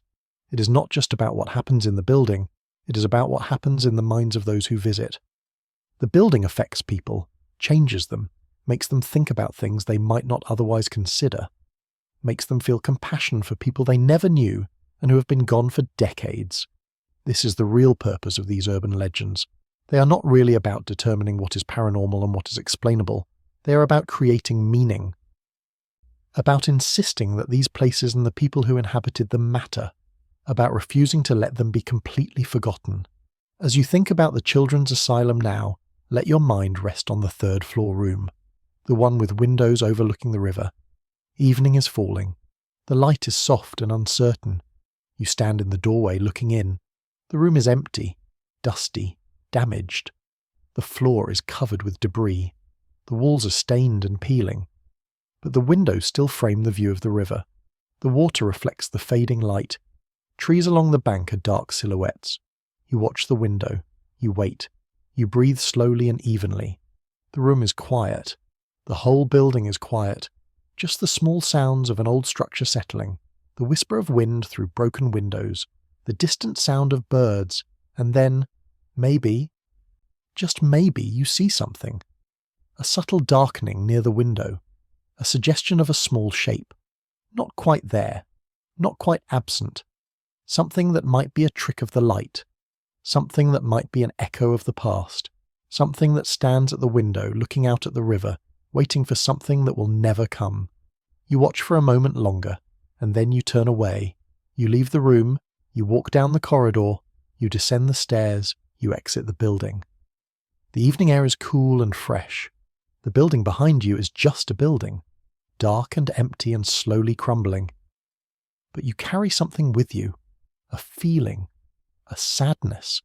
It is not just about what happens in the building, it is about what happens in the minds of those who visit. The building affects people, changes them, makes them think about things they might not otherwise consider, makes them feel compassion for people they never knew and who have been gone for decades. This is the real purpose of these urban legends. They are not really about determining what is paranormal and what is explainable. They are about creating meaning, about insisting that these places and the people who inhabited them matter, about refusing to let them be completely forgotten. As you think about the children's asylum now, let your mind rest on the third-floor room, the one with windows overlooking the river. Evening is falling. The light is soft and uncertain. You stand in the doorway looking in. The room is empty, dusty, damaged. The floor is covered with debris. The walls are stained and peeling. But the windows still frame the view of the river. The water reflects the fading light. Trees along the bank are dark silhouettes. You watch the window. You wait. You breathe slowly and evenly. The room is quiet. The whole building is quiet. Just the small sounds of an old structure settling, the whisper of wind through broken windows, the distant sound of birds, and then, maybe, just maybe, you see something. A subtle darkening near the window, a suggestion of a small shape. Not quite there, not quite absent. Something that might be a trick of the light. Something that might be an echo of the past. Something that stands at the window looking out at the river, waiting for something that will never come. You watch for a moment longer, and then you turn away. You leave the room, you walk down the corridor, you descend the stairs, you exit the building. The evening air is cool and fresh. The building behind you is just a building, dark and empty and slowly crumbling. But you carry something with you, a feeling, a sadness,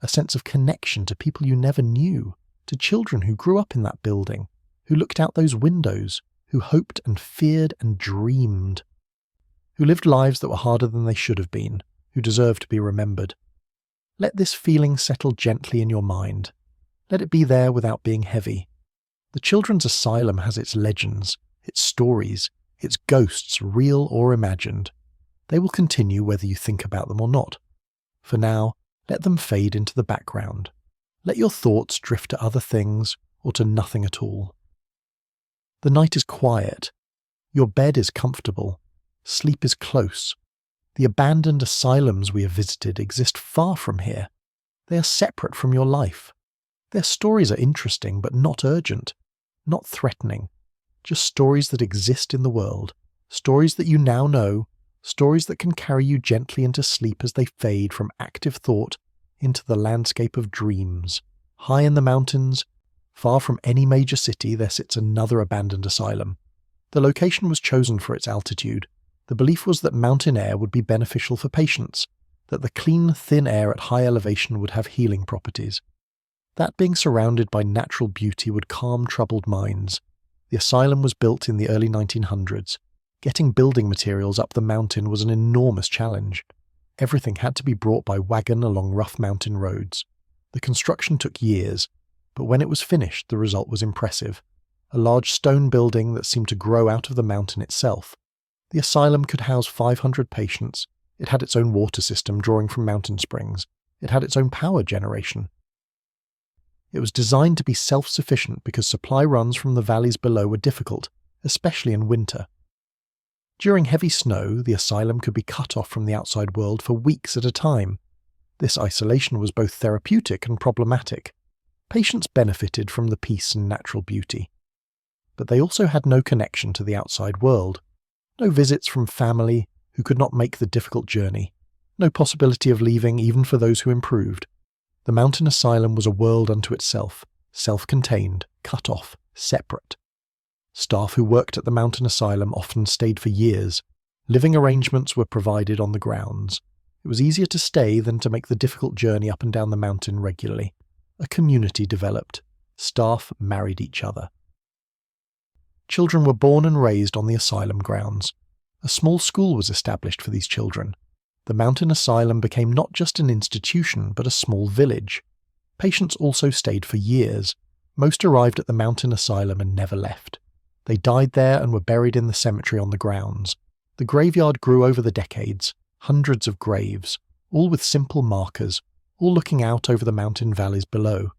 a sense of connection to people you never knew, to children who grew up in that building, who looked out those windows, who hoped and feared and dreamed, who lived lives that were harder than they should have been, who deserve to be remembered. Let this feeling settle gently in your mind. Let it be there without being heavy. The children's asylum has its legends, its stories, its ghosts, real or imagined. They will continue whether you think about them or not. For now, let them fade into the background. Let your thoughts drift to other things or to nothing at all. The night is quiet. Your bed is comfortable. Sleep is close. The abandoned asylums we have visited exist far from here. They are separate from your life. Their stories are interesting but not urgent, not threatening. Just stories that exist in the world. Stories that you now know. Stories that can carry you gently into sleep as they fade from active thought into the landscape of dreams. High in the mountains, far from any major city, there sits another abandoned asylum. The location was chosen for its altitude. The belief was that mountain air would be beneficial for patients, that the clean, thin air at high elevation would have healing properties. That being surrounded by natural beauty would calm troubled minds. The asylum was built in the early 1900s. Getting building materials up the mountain was an enormous challenge. Everything had to be brought by wagon along rough mountain roads. The construction took years, but when it was finished, the result was impressive. A large stone building that seemed to grow out of the mountain itself. The asylum could house 500 patients. It had its own water system drawing from mountain springs. It had its own power generation. It was designed to be self-sufficient because supply runs from the valleys below were difficult, especially in winter. During heavy snow, the asylum could be cut off from the outside world for weeks at a time. This isolation was both therapeutic and problematic. Patients benefited from the peace and natural beauty. But they also had no connection to the outside world. No visits from family who could not make the difficult journey. No possibility of leaving even for those who improved. The mountain asylum was a world unto itself, self-contained, cut off, separate. Staff who worked at the mountain asylum often stayed for years. Living arrangements were provided on the grounds. It was easier to stay than to make the difficult journey up and down the mountain regularly. A community developed. Staff married each other. Children were born and raised on the asylum grounds. A small school was established for these children. The mountain asylum became not just an institution, but a small village. Patients also stayed for years. Most arrived at the mountain asylum and never left. They died there and were buried in the cemetery on the grounds. The graveyard grew over the decades, hundreds of graves, all with simple markers, all looking out over the mountain valleys below.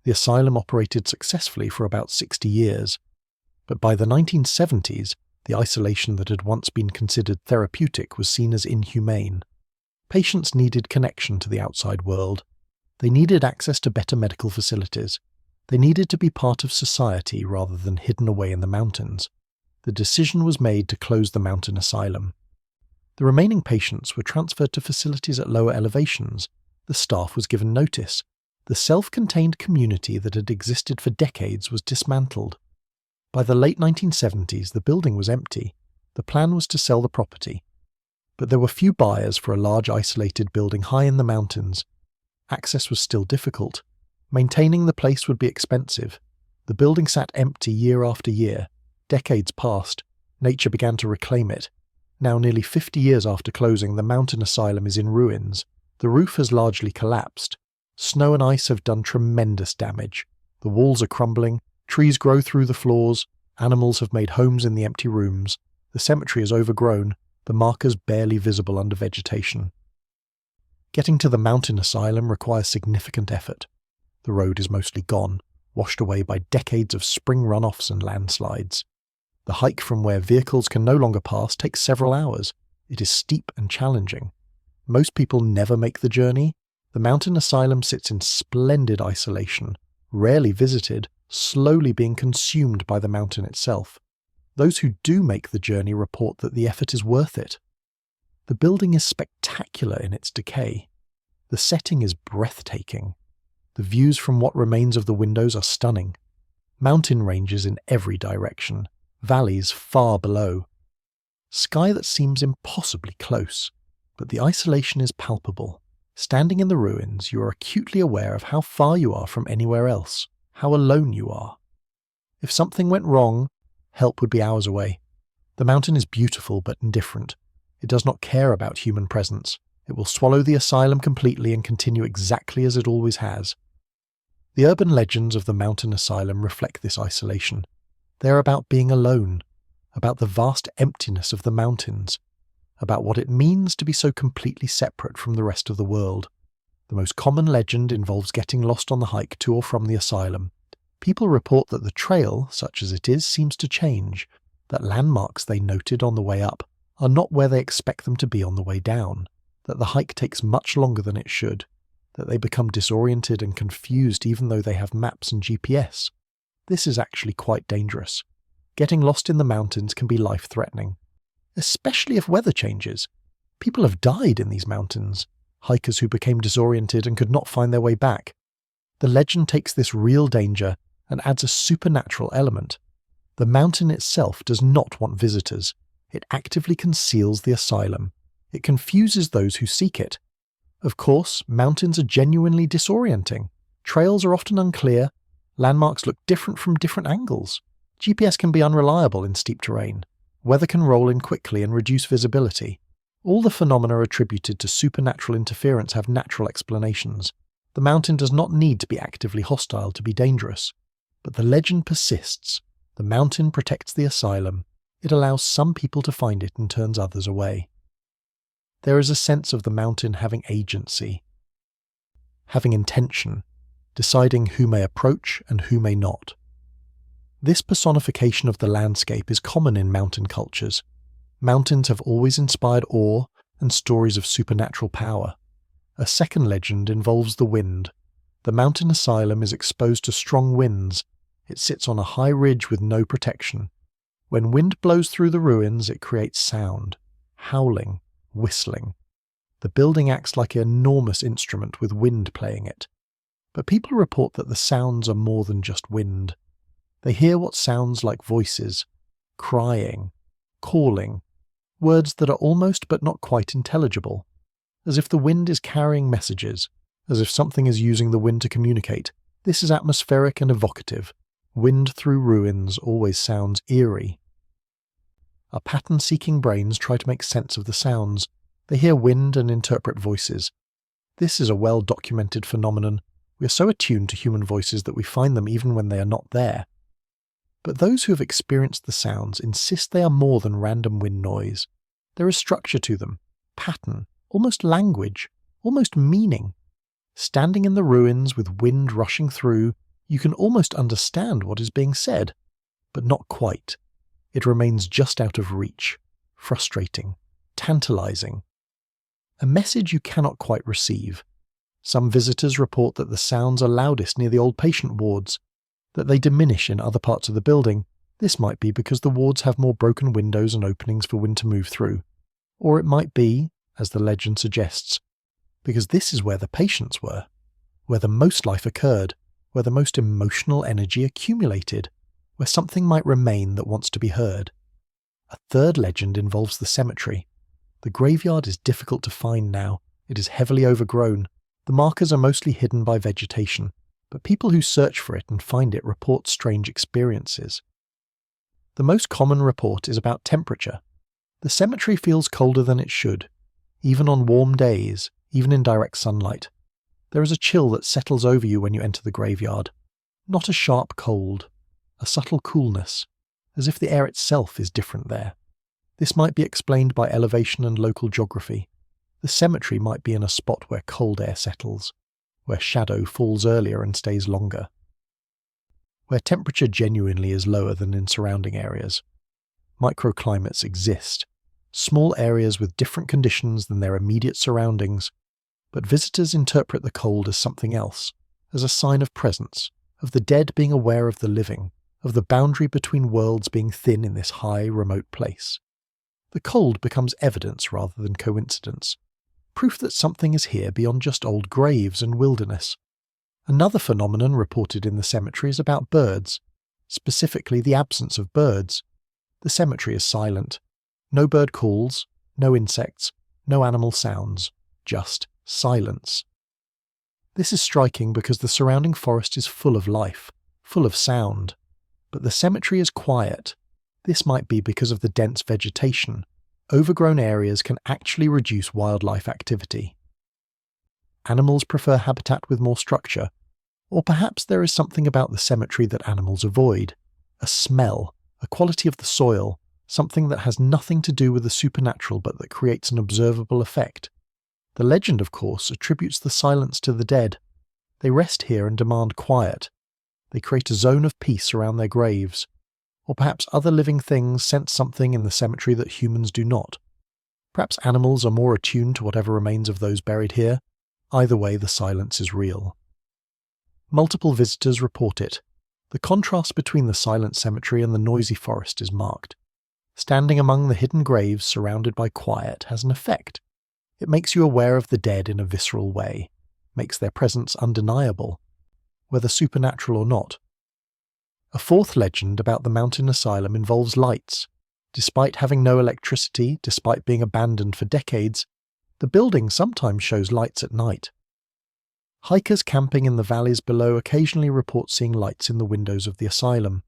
The asylum operated successfully for about 60 years. But by the 1970s, the isolation that had once been considered therapeutic was seen as inhumane. Patients needed connection to the outside world. They needed access to better medical facilities. They needed to be part of society rather than hidden away in the mountains. The decision was made to close the mountain asylum. The remaining patients were transferred to facilities at lower elevations. The staff was given notice. The self-contained community that had existed for decades was dismantled. By the late 1970s, the building was empty. The plan was to sell the property. But there were few buyers for a large isolated building high in the mountains. Access was still difficult. Maintaining the place would be expensive. The building sat empty year after year. Decades passed. Nature began to reclaim it. Now, nearly 50 years after closing, the mountain asylum is in ruins. The roof has largely collapsed. Snow and ice have done tremendous damage. The walls are crumbling. Trees grow through the floors. Animals have made homes in the empty rooms. The cemetery is overgrown. The markers barely visible under vegetation. Getting to the mountain asylum requires significant effort. The road is mostly gone, washed away by decades of spring runoffs and landslides. The hike from where vehicles can no longer pass takes several hours. It is steep and challenging. Most people never make the journey. The mountain asylum sits in splendid isolation, rarely visited, slowly being consumed by the mountain itself. Those who do make the journey report that the effort is worth it. The building is spectacular in its decay. The setting is breathtaking. The views from what remains of the windows are stunning. Mountain ranges in every direction, valleys far below. Sky that seems impossibly close, but the isolation is palpable. Standing in the ruins, you are acutely aware of how far you are from anywhere else, how alone you are. If something went wrong, help would be hours away. The mountain is beautiful but indifferent. It does not care about human presence. It will swallow the asylum completely and continue exactly as it always has. The urban legends of the mountain asylum reflect this isolation. They are about being alone, about the vast emptiness of the mountains, about what it means to be so completely separate from the rest of the world. The most common legend involves getting lost on the hike to or from the asylum. People report that the trail, such as it is, seems to change, that landmarks they noted on the way up are not where they expect them to be on the way down, that the hike takes much longer than it should, that they become disoriented and confused even though they have maps and GPS. This is actually quite dangerous. Getting lost in the mountains can be life-threatening, especially if weather changes. People have died in these mountains, hikers who became disoriented and could not find their way back. The legend takes this real danger and adds a supernatural element. The mountain itself does not want visitors. It actively conceals the asylum. It confuses those who seek it. Of course, mountains are genuinely disorienting. Trails are often unclear. Landmarks look different from different angles. GPS can be unreliable in steep terrain. Weather can roll in quickly and reduce visibility. All the phenomena attributed to supernatural interference have natural explanations. The mountain does not need to be actively hostile to be dangerous. But the legend persists. The mountain protects the asylum. It allows some people to find it and turns others away. There is a sense of the mountain having agency, having intention, deciding who may approach and who may not. This personification of the landscape is common in mountain cultures. Mountains have always inspired awe and stories of supernatural power. A second legend involves the wind. The mountain asylum is exposed to strong winds. It sits on a high ridge with no protection. When wind blows through the ruins, it creates sound, howling, whistling. The building acts like an enormous instrument with wind playing it. But people report that the sounds are more than just wind. They hear what sounds like voices, crying, calling, words that are almost but not quite intelligible, as if the wind is carrying messages, as if something is using the wind to communicate. This is atmospheric and evocative. Wind through ruins always sounds eerie. Our pattern-seeking brains try to make sense of the sounds. They hear wind and interpret voices. This is a well-documented phenomenon. We are so attuned to human voices that we find them even when they are not there. But those who have experienced the sounds insist they are more than random wind noise. There is structure to them, pattern, almost language, almost meaning. Standing in the ruins with wind rushing through, you can almost understand what is being said, but not quite. It remains just out of reach, frustrating, tantalizing. A message you cannot quite receive. Some visitors report that the sounds are loudest near the old patient wards, that they diminish in other parts of the building. This might be because the wards have more broken windows and openings for wind to move through. Or it might be, as the legend suggests, because this is where the patients were, where the most life occurred, where the most emotional energy accumulated, where something might remain that wants to be heard. A third legend involves the cemetery. The graveyard is difficult to find now. It is heavily overgrown. The markers are mostly hidden by vegetation, but people who search for it and find it report strange experiences. The most common report is about temperature. The cemetery feels colder than it should, even on warm days, even in direct sunlight. There is a chill that settles over you when you enter the graveyard. Not a sharp cold, a subtle coolness, as if the air itself is different there. This might be explained by elevation and local geography. The cemetery might be in a spot where cold air settles, where shadow falls earlier and stays longer, where temperature genuinely is lower than in surrounding areas. Microclimates exist, small areas with different conditions than their immediate surroundings, but visitors interpret the cold as something else, as a sign of presence, of the dead being aware of the living, of the boundary between worlds being thin in this high, remote place. The cold becomes evidence rather than coincidence, proof that something is here beyond just old graves and wilderness. Another phenomenon reported in the cemetery is about birds, specifically the absence of birds. The cemetery is silent. No bird calls, no insects, no animal sounds, just silence. This is striking because the surrounding forest is full of life, full of sound, but the cemetery is quiet. This might be because of the dense vegetation. Overgrown areas can actually reduce wildlife activity. Animals prefer habitat with more structure, or perhaps there is something about the cemetery that animals avoid. A smell, a quality of the soil, something that has nothing to do with the supernatural but that creates an observable effect. The legend, of course, attributes the silence to the dead. They rest here and demand quiet. They create a zone of peace around their graves. Or perhaps other living things sense something in the cemetery that humans do not. Perhaps animals are more attuned to whatever remains of those buried here. Either way, the silence is real. Multiple visitors report it. The contrast between the silent cemetery and the noisy forest is marked. Standing among the hidden graves surrounded by quiet has an effect. It makes you aware of the dead in a visceral way, makes their presence undeniable, whether supernatural or not. A fourth legend about the mountain asylum involves lights. Despite having no electricity, despite being abandoned for decades, the building sometimes shows lights at night. Hikers camping in the valleys below occasionally report seeing lights in the windows of the asylum.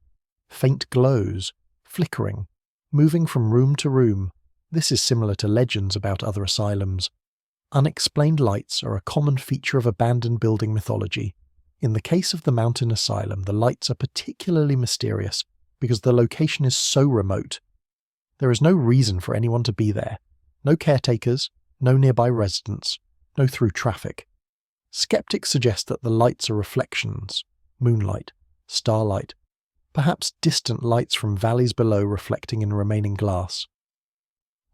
Faint glows, flickering, moving from room to room. This is similar to legends about other asylums. Unexplained lights are a common feature of abandoned building mythology. In the case of the mountain asylum, the lights are particularly mysterious because the location is so remote. There is no reason for anyone to be there. No caretakers, no nearby residents, no through traffic. Skeptics suggest that the lights are reflections, moonlight, starlight, perhaps distant lights from valleys below reflecting in remaining glass.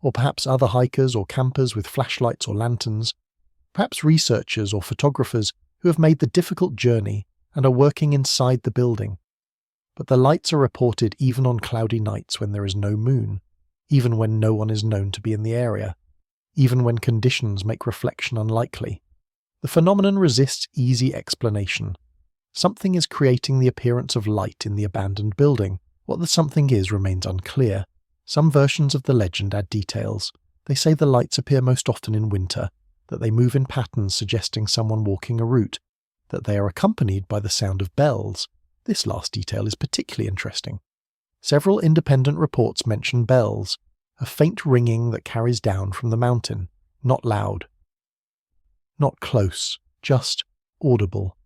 Or perhaps other hikers or campers with flashlights or lanterns, perhaps researchers or photographers who have made the difficult journey and are working inside the building. But the lights are reported even on cloudy nights when there is no moon, even when no one is known to be in the area, even when conditions make reflection unlikely. The phenomenon resists easy explanation. Something is creating the appearance of light in the abandoned building. What the something is remains unclear. Some versions of the legend add details. They say the lights appear most often in winter, that they move in patterns suggesting someone walking a route, that they are accompanied by the sound of bells. This last detail is particularly interesting. Several independent reports mention bells, a faint ringing that carries down from the mountain, not loud, not close, just audible.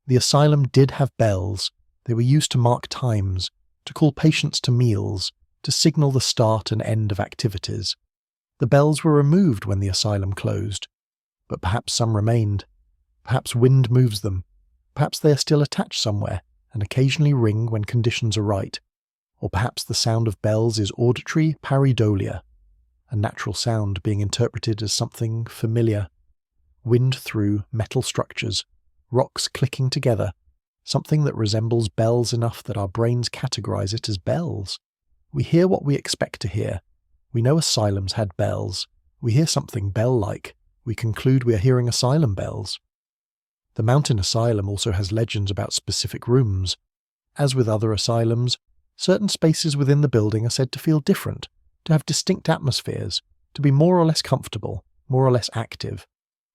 The asylum did have bells. They were used to mark times, to call patients to meals, to signal the start and end of activities. The bells were removed when the asylum closed, but perhaps some remained. Perhaps wind moves them. Perhaps they are still attached somewhere and occasionally ring when conditions are right. Or perhaps the sound of bells is auditory pareidolia, a natural sound being interpreted as something familiar. Wind through metal structures, rocks clicking together, something that resembles bells enough that our brains categorize it as bells. We hear what we expect to hear. We know asylums had bells. We hear something bell-like. We conclude we are hearing asylum bells. The mountain asylum also has legends about specific rooms. As with other asylums, certain spaces within the building are said to feel different, to have distinct atmospheres, to be more or less comfortable, more or less active.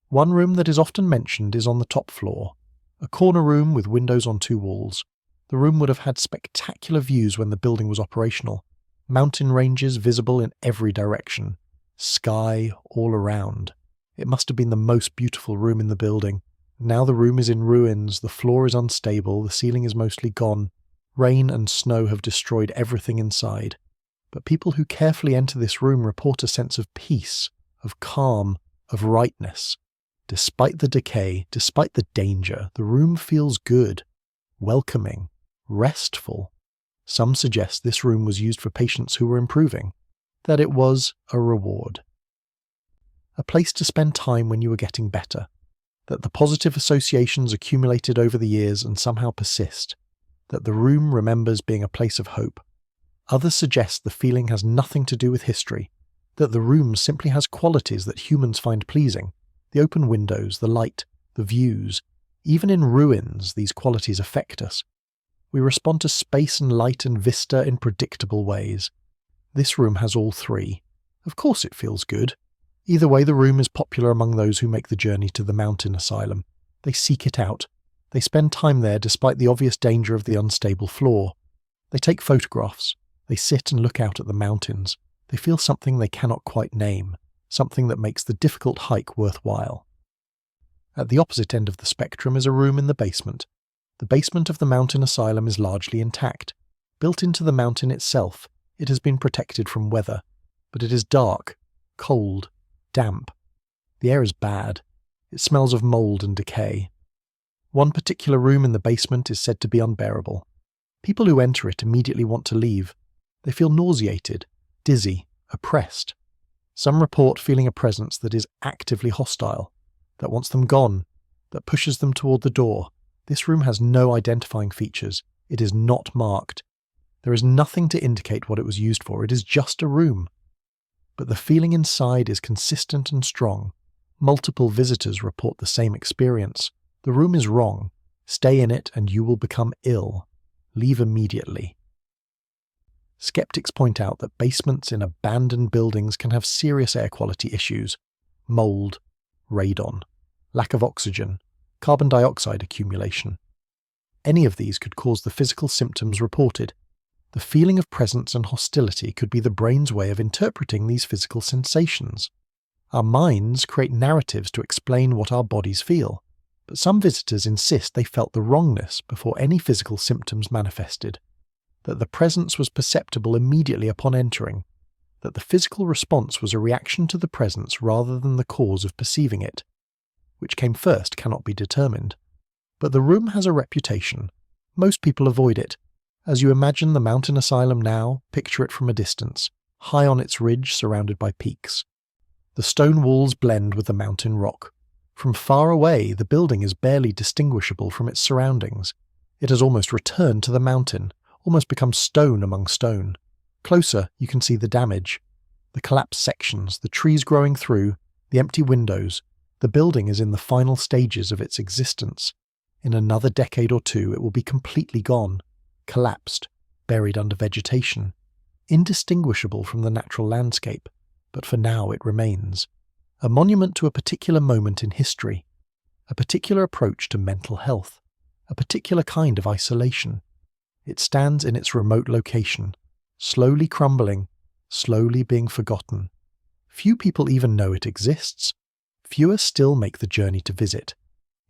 One room that is often mentioned is on the top floor, a corner room with windows on two walls. The room would have had spectacular views when the building was operational. Mountain ranges visible in every direction. Sky all around. It must have been the most beautiful room in the building. Now the room is in ruins, the floor is unstable, the ceiling is mostly gone. Rain and snow have destroyed everything inside. But people who carefully enter this room report a sense of peace, of calm, of rightness. Despite the decay, despite the danger, the room feels good, welcoming, restful. Some suggest this room was used for patients who were improving, that it was a reward. A place to spend time when you were getting better, that the positive associations accumulated over the years and somehow persist, that the room remembers being a place of hope. Others suggest the feeling has nothing to do with history, that the room simply has qualities that humans find pleasing. The open windows, the light, the views. Even in ruins, these qualities affect us. We respond to space and light and vista in predictable ways. This room has all three. Of course it feels good. Either way, the room is popular among those who make the journey to the mountain asylum. They seek it out. They spend time there despite the obvious danger of the unstable floor. They take photographs. They sit and look out at the mountains. They feel something they cannot quite name. Something that makes the difficult hike worthwhile. At the opposite end of the spectrum is a room in the basement. The basement of the mountain asylum is largely intact. Built into the mountain itself, it has been protected from weather, but it is dark, cold, damp. The air is bad. It smells of mold and decay. One particular room in the basement is said to be unbearable. People who enter it immediately want to leave. They feel nauseated, dizzy, oppressed. Some report feeling a presence that is actively hostile, that wants them gone, that pushes them toward the door. This room has no identifying features. It is not marked. There is nothing to indicate what it was used for. It is just a room. But the feeling inside is consistent and strong. Multiple visitors report the same experience. The room is wrong. Stay in it and you will become ill. Leave immediately. Skeptics point out that basements in abandoned buildings can have serious air quality issues: mold, radon, lack of oxygen, carbon dioxide accumulation. Any of these could cause the physical symptoms reported. The feeling of presence and hostility could be the brain's way of interpreting these physical sensations. Our minds create narratives to explain what our bodies feel, but some visitors insist they felt the wrongness before any physical symptoms manifested, that the presence was perceptible immediately upon entering, that the physical response was a reaction to the presence rather than the cause of perceiving it. Which came first cannot be determined. But the room has a reputation. Most people avoid it. As you imagine the mountain asylum now, picture it from a distance, high on its ridge surrounded by peaks. The stone walls blend with the mountain rock. From far away, the building is barely distinguishable from its surroundings. It has almost returned to the mountain, almost become stone among stone. Closer, you can see the damage. The collapsed sections, the trees growing through, the empty windows. The building is in the final stages of its existence. In another decade or two, it will be completely gone, collapsed, buried under vegetation, indistinguishable from the natural landscape, but for now it remains. A monument to a particular moment in history, a particular approach to mental health, a particular kind of isolation. It stands in its remote location, slowly crumbling, slowly being forgotten. Few people even know it exists. Fewer still make the journey to visit.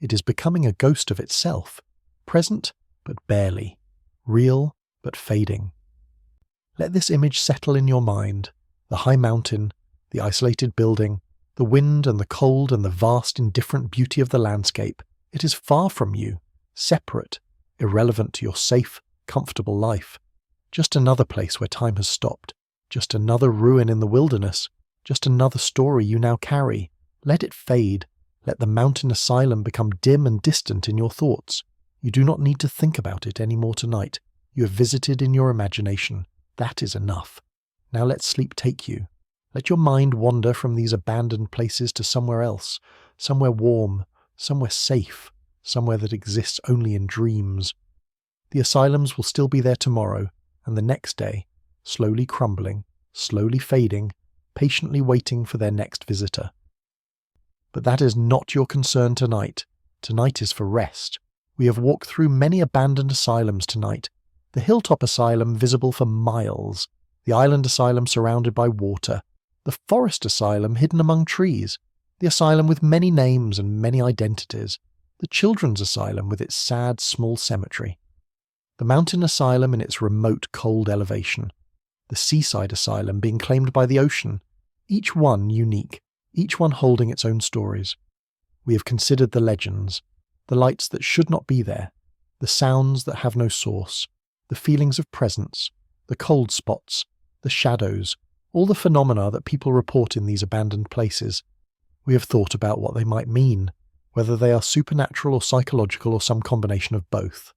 It is becoming a ghost of itself, present but barely, real but fading. Let this image settle in your mind: the high mountain, the isolated building, the wind and the cold and the vast indifferent beauty of the landscape. It is far from you, separate, irrelevant to your safe, comfortable life. Just another place where time has stopped, just another ruin in the wilderness, just another story you now carry. Let it fade. Let the mountain asylum become dim and distant in your thoughts. You do not need to think about it any more tonight. You have visited in your imagination. That is enough. Now let sleep take you. Let your mind wander from these abandoned places to somewhere else, somewhere warm, somewhere safe, somewhere that exists only in dreams. The asylums will still be there tomorrow, and the next day, slowly crumbling, slowly fading, patiently waiting for their next visitor. But that is not your concern tonight. Tonight is for rest. We have walked through many abandoned asylums tonight. The hilltop asylum visible for miles, the island asylum surrounded by water, the forest asylum hidden among trees, the asylum with many names and many identities, the children's asylum with its sad small cemetery, the mountain asylum in its remote cold elevation, the seaside asylum being claimed by the ocean, each one unique, each one holding its own stories. We have considered the legends, the lights that should not be there, the sounds that have no source, the feelings of presence, the cold spots, the shadows, all the phenomena that people report in these abandoned places. We have thought about what they might mean, whether they are supernatural or psychological or some combination of both.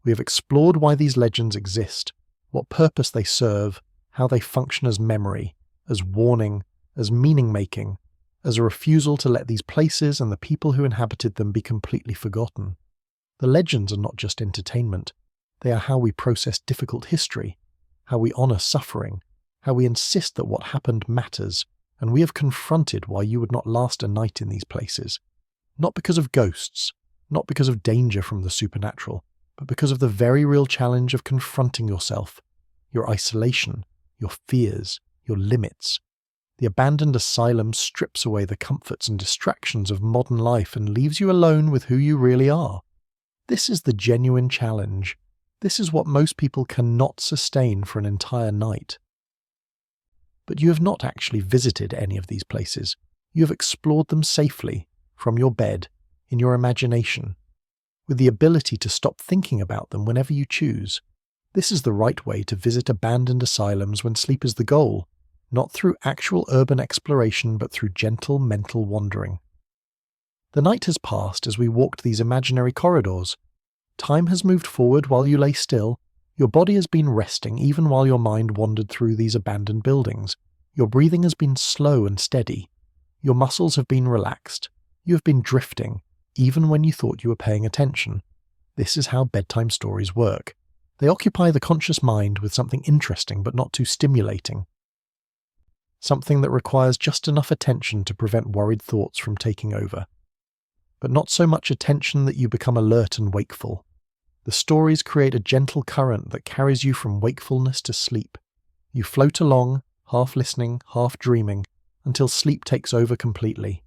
We have explored why these legends exist, what purpose they serve, how they function as memory, as warning, as meaning-making, as a refusal to let these places and the people who inhabited them be completely forgotten. The legends are not just entertainment. They are how we process difficult history, how we honor suffering, how we insist that what happened matters, and we have confronted why you would not last a night in these places. Not because of ghosts, not because of danger from the supernatural, but because of the very real challenge of confronting yourself, your isolation, your fears, your limits. The abandoned asylum strips away the comforts and distractions of modern life and leaves you alone with who you really are. This is the genuine challenge. This is what most people cannot sustain for an entire night. But you have not actually visited any of these places. You have explored them safely, from your bed, in your imagination, with the ability to stop thinking about them whenever you choose. This is the right way to visit abandoned asylums when sleep is the goal, not through actual urban exploration but through gentle mental wandering. The night has passed as we walked these imaginary corridors. Time has moved forward while you lay still. Your body has been resting even while your mind wandered through these abandoned buildings. Your breathing has been slow and steady. Your muscles have been relaxed. You have been drifting, even when you thought you were paying attention. This is how bedtime stories work. They occupy the conscious mind with something interesting but not too stimulating. Something that requires just enough attention to prevent worried thoughts from taking over. But not so much attention that you become alert and wakeful. The stories create a gentle current that carries you from wakefulness to sleep. You float along, half listening, half dreaming, until sleep takes over completely.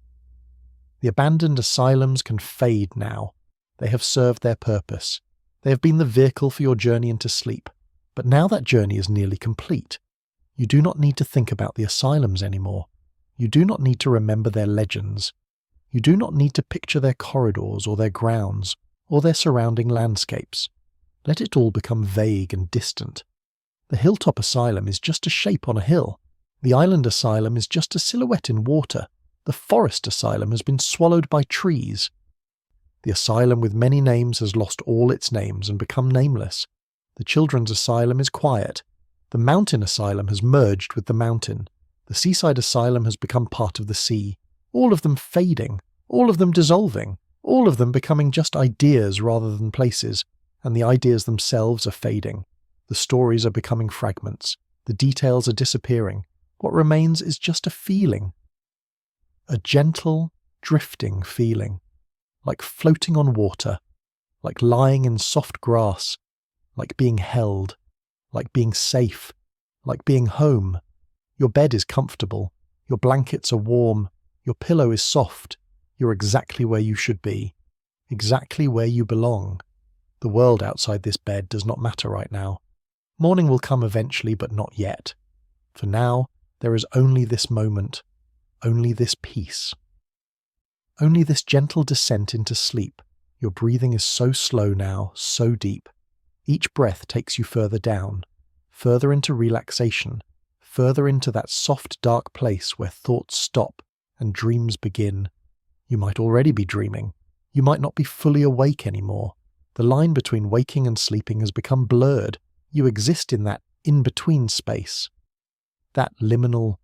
The abandoned asylums can fade now. They have served their purpose. They have been the vehicle for your journey into sleep. But now that journey is nearly complete. You do not need to think about the asylums anymore. You do not need to remember their legends. You do not need to picture their corridors or their grounds or their surrounding landscapes. Let it all become vague and distant. The hilltop asylum is just a shape on a hill. The island asylum is just a silhouette in water. The forest asylum has been swallowed by trees. The asylum with many names has lost all its names and become nameless. The children's asylum is quiet. The mountain asylum has merged with the mountain. The seaside asylum has become part of the sea. All of them fading, all of them dissolving, all of them becoming just ideas rather than places, and the ideas themselves are fading. The stories are becoming fragments. The details are disappearing. What remains is just a feeling. A gentle, drifting feeling. Like floating on water. Like lying in soft grass. Like being held. Like being safe. Like being home. Your bed is comfortable. Your blankets are warm. Your pillow is soft. You're exactly where you should be. Exactly where you belong. The world outside this bed does not matter right now. Morning will come eventually, but not yet. For now, there is only this moment. Only this peace. Only this gentle descent into sleep. Your breathing is so slow now, so deep. Each breath takes you further down, further into relaxation, further into that soft, dark place where thoughts stop and dreams begin. You might already be dreaming. You might not be fully awake anymore. The line between waking and sleeping has become blurred. You exist in that in-between space. That liminal,